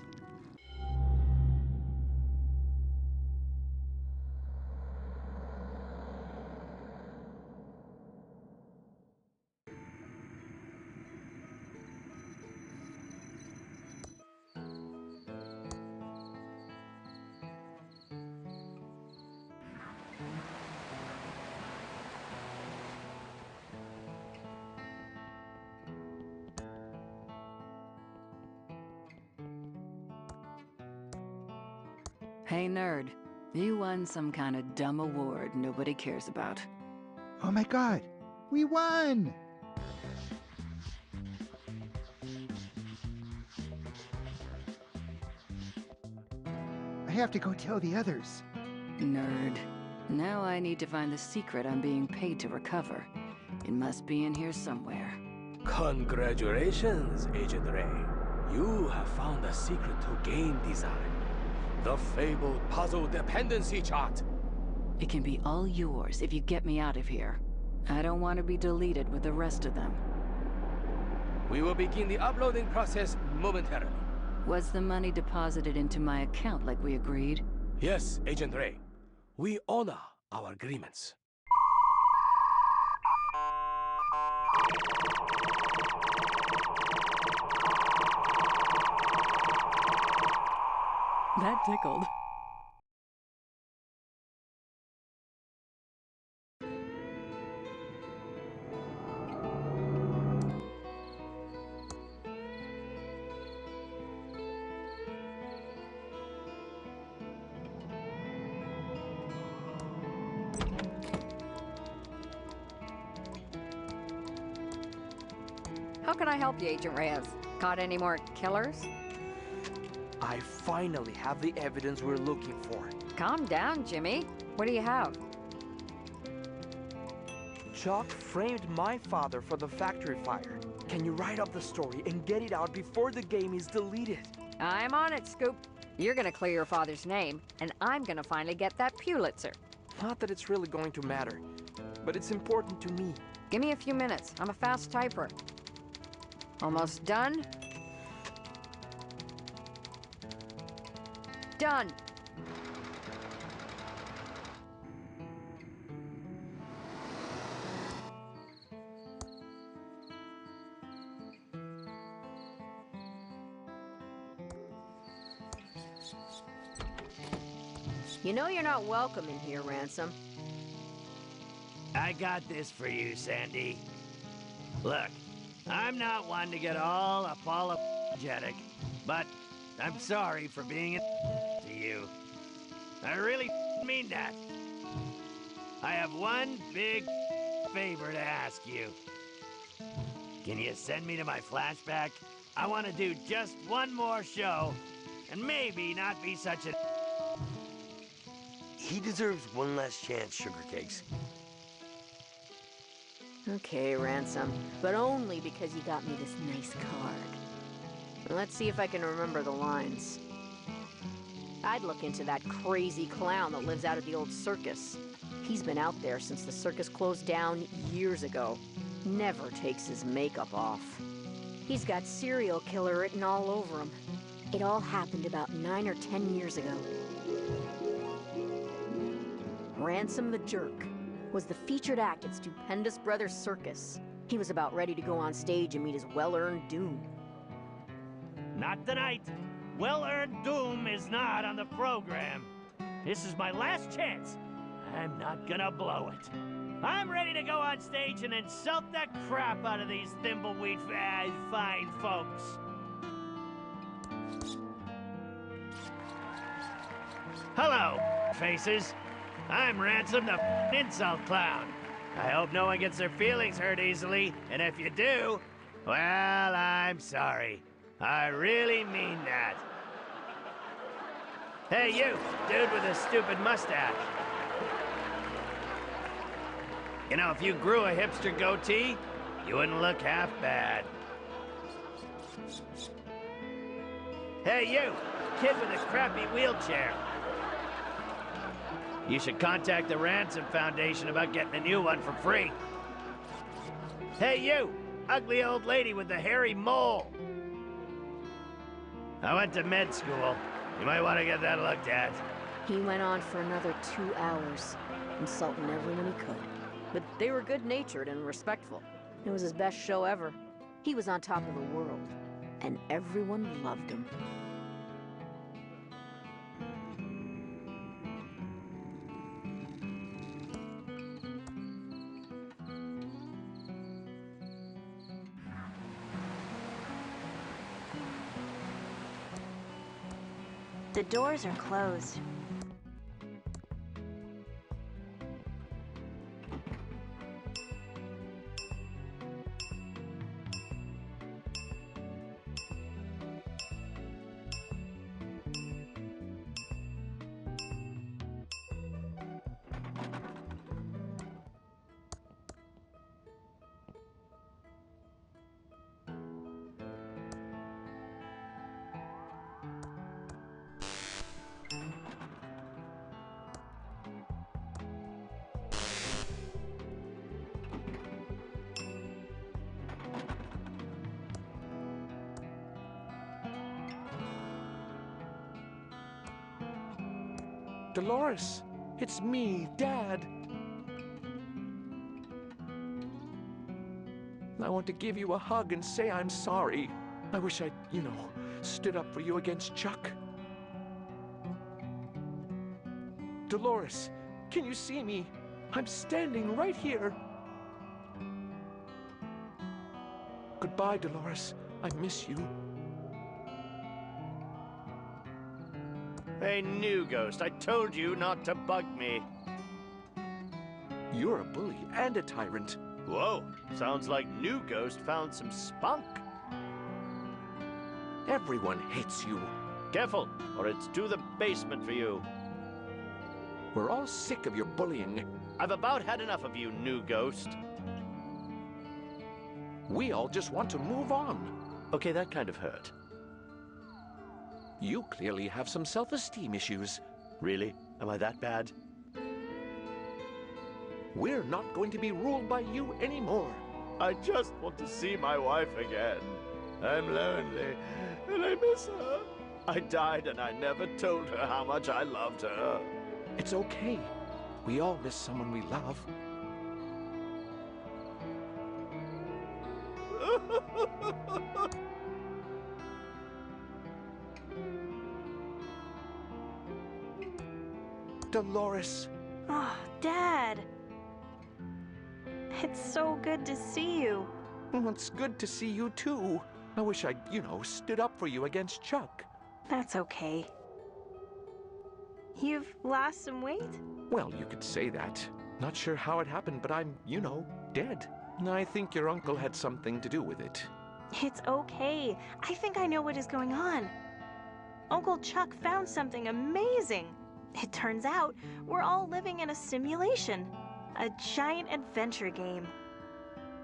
Hey, nerd. You won some kind of dumb award nobody cares about. Oh my god! We won! I have to go tell the others. Nerd. Now I need to find the secret I'm being paid to recover. It must be in here somewhere. Congratulations, Agent Ray. You have found the secret to game design. The fabled puzzle dependency chart. It can be all yours if you get me out of here. I don't want to be deleted with the rest of them. We will begin the uploading process momentarily. Was the money deposited into my account like we agreed? Yes, Agent Ray. We honor our agreements. That tickled. How can I help you, Agent Reyes? Caught any more killers? I finally have the evidence we're looking for. Calm down, Jimmy. What do you have? Chuck framed my father for the factory fire. Can you write up the story and get it out before the game is deleted? I'm on it, Scoop. You're gonna clear your father's name, and I'm gonna finally get that Pulitzer. Not that it's really going to matter, but it's important to me. Give me a few minutes. I'm a fast typer. Almost done? Done. You know you're not welcome in here, Ransom. I got this for you, Sandy. Look, I'm not one to get all apologetic, but I'm sorry for being a to you. I really mean that. I have one big favor to ask you. Can you send me to my flashback? I want to do just one more show, and maybe not be such a... He deserves one last chance, Sugar Cakes. Okay, Ransom, but only because you got me this nice card. Let's see if I can remember the lines. I'd look into that crazy clown that lives out at the old circus. He's been out there since the circus closed down years ago. Never takes his makeup off. He's got serial killer written all over him. It all happened about 9 or 10 years ago. Ransom the Jerk was the featured act at Stupendous Brothers Circus. He was about ready to go on stage and meet his well-earned doom. Not tonight. Well-earned doom is not on the program. This is my last chance. I'm not gonna blow it. I'm ready to go on stage and insult the crap out of these Thimbleweed fine folks. Hello, faces. I'm Ransom the insult clown. I hope no one gets their feelings hurt easily, and if you do, well, I'm sorry. I really mean that. Hey, you, dude with a stupid mustache. You know, if you grew a hipster goatee, you wouldn't look half bad. Hey, you, kid with a crappy wheelchair. You should contact the Ransom Foundation about getting a new one for free. Hey, you, ugly old lady with the hairy mole. I went to med school. You might want to get that looked at. He went on for another 2 hours, insulting everyone he could. But they were good-natured and respectful. It was his best show ever. He was on top of the world, and everyone loved him. The doors are closed. Dolores, it's me, Dad. I want to give you a hug and say I'm sorry. I wish I'd, stood up for you against Chuck. Dolores, can you see me? I'm standing right here. Goodbye, Dolores. I miss you. Hey, new ghost, I told you not to bug me. You're a bully and a tyrant. Whoa, sounds like new ghost found some spunk. Everyone hates you. Careful, or it's to the basement for you. We're all sick of your bullying. I've about had enough of you, new ghost. We all just want to move on. Okay, that kind of hurt. You clearly have some self-esteem issues. Really? Am I that bad? We're not going to be ruled by you anymore. I just want to see my wife again. I'm lonely, and I miss her. I died and I never told her how much I loved her. It's okay. We all miss someone we love. Dolores. Oh, Dad. It's so good to see you. Well, it's good to see you, too. I wish I'd, stood up for you against Chuck. That's okay. You've lost some weight? Well, you could say that. Not sure how it happened, but I'm, dead. I think your uncle had something to do with it. It's okay. I think I know what is going on. Uncle Chuck found something amazing. It turns out we're all living in a simulation. A giant adventure game.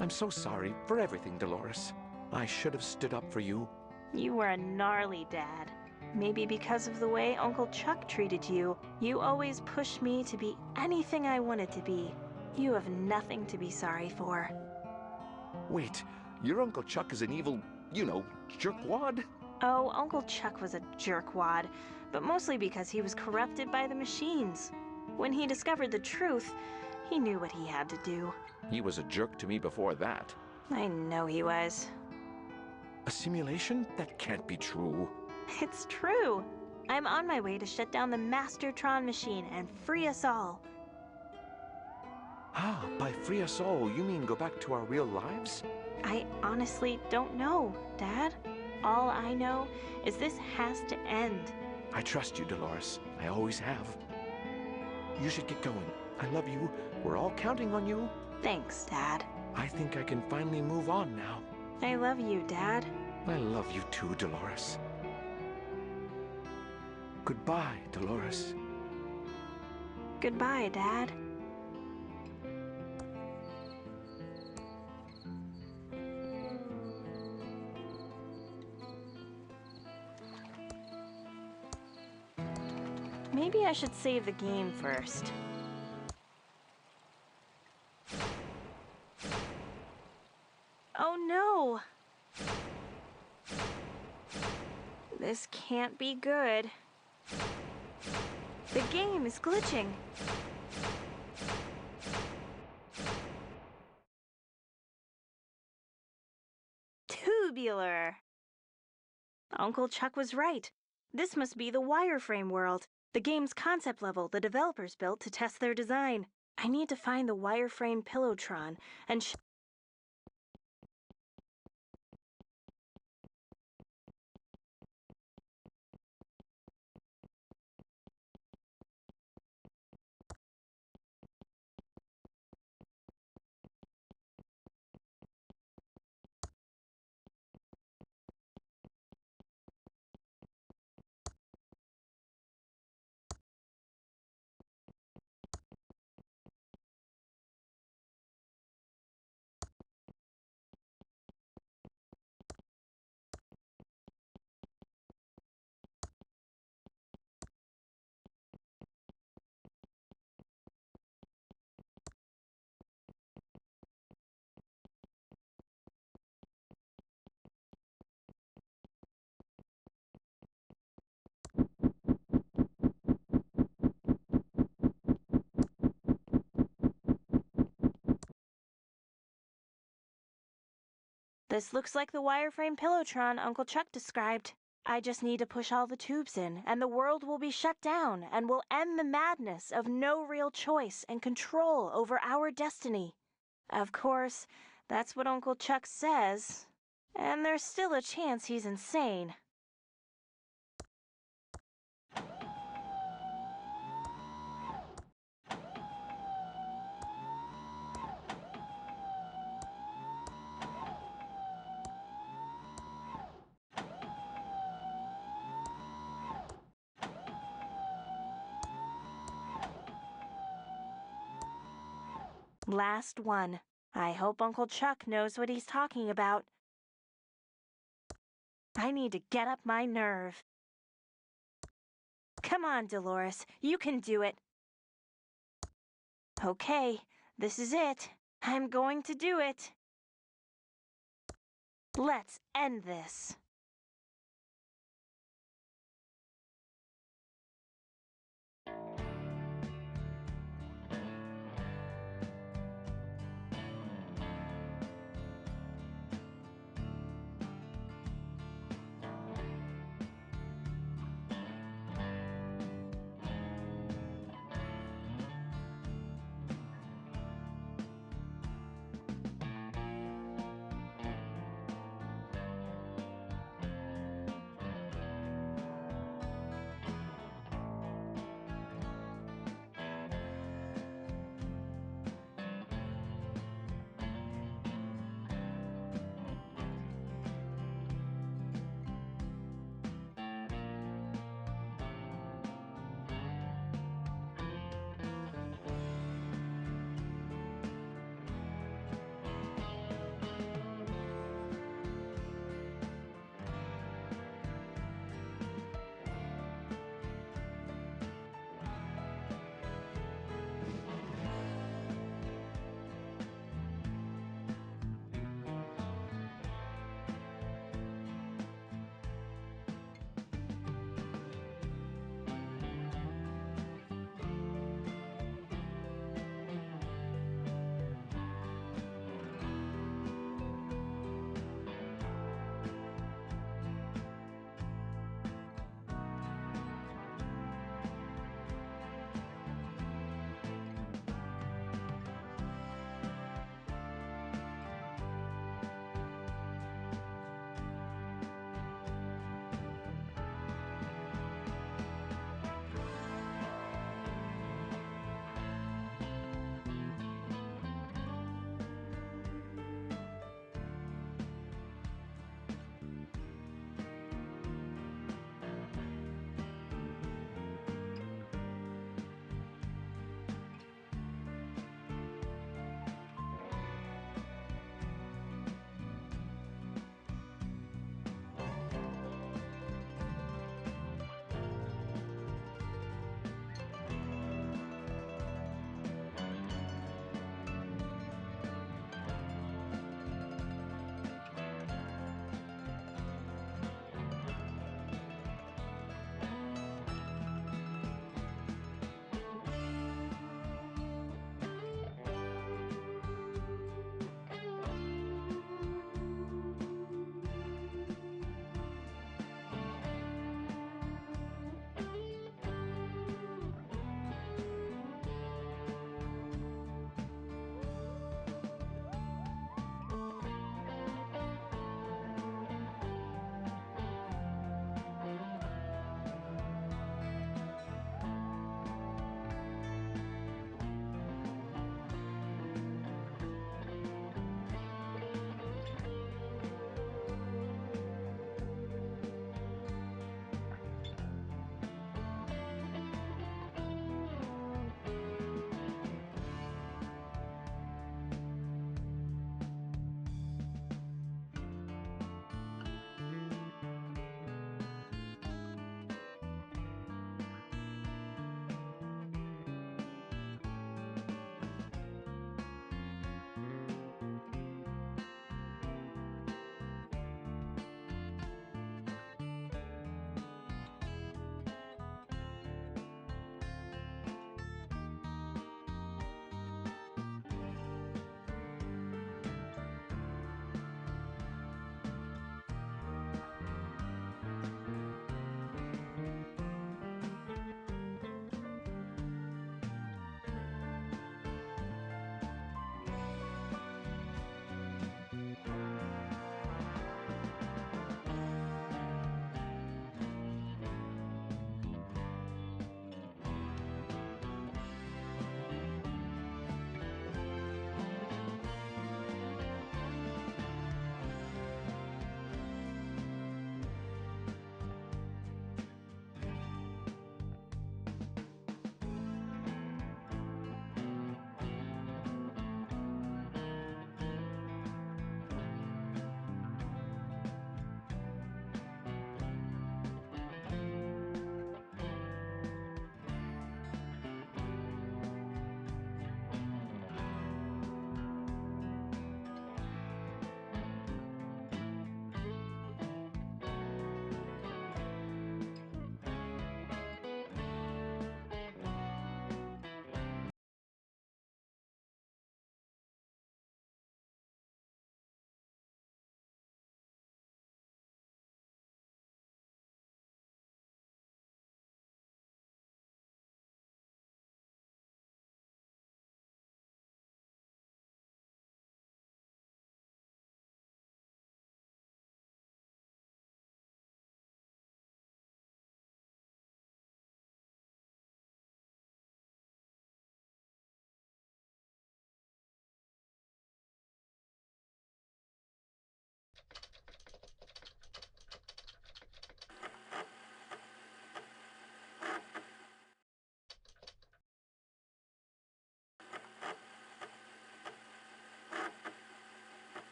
I'm so sorry for everything, Dolores. I should have stood up for you. You were a gnarly dad. Maybe because of the way Uncle Chuck treated you. You always pushed me to be anything I wanted to be. You have nothing to be sorry for. Wait, your Uncle Chuck is an evil, jerkwad? Oh, Uncle Chuck was a jerkwad, but mostly because he was corrupted by the machines. When he discovered the truth, he knew what he had to do. He was a jerk to me before that. I know he was. A simulation? That can't be true. It's true. I'm on my way to shut down the Mastertron machine and free us all. Ah, by free us all, you mean go back to our real lives? I honestly don't know, Dad. All I know is this has to end. I trust you, Dolores. I always have. You should get going. I love you. We're all counting on you. Thanks, Dad. I think I can finally move on now. I love you, Dad. I love you too, Dolores. Goodbye, Dolores. Goodbye, Dad. Maybe I should save the game first. Oh no! This can't be good. The game is glitching. Tubular. Uncle Chuck was right. This must be the wireframe world. The game's concept level the developers built to test their design. I need to find the wireframe Pillowtron and This looks like the wireframe Pillowtron Uncle Chuck described. I just need to push all the tubes in, and the world will be shut down, and will end the madness of no real choice and control over our destiny. Of course, that's what Uncle Chuck says, and there's still a chance he's insane. Last one. I hope Uncle Chuck knows what he's talking about. I need to get up my nerve. Come on, Dolores. You can do it. Okay, this is it. I'm going to do it. Let's end this.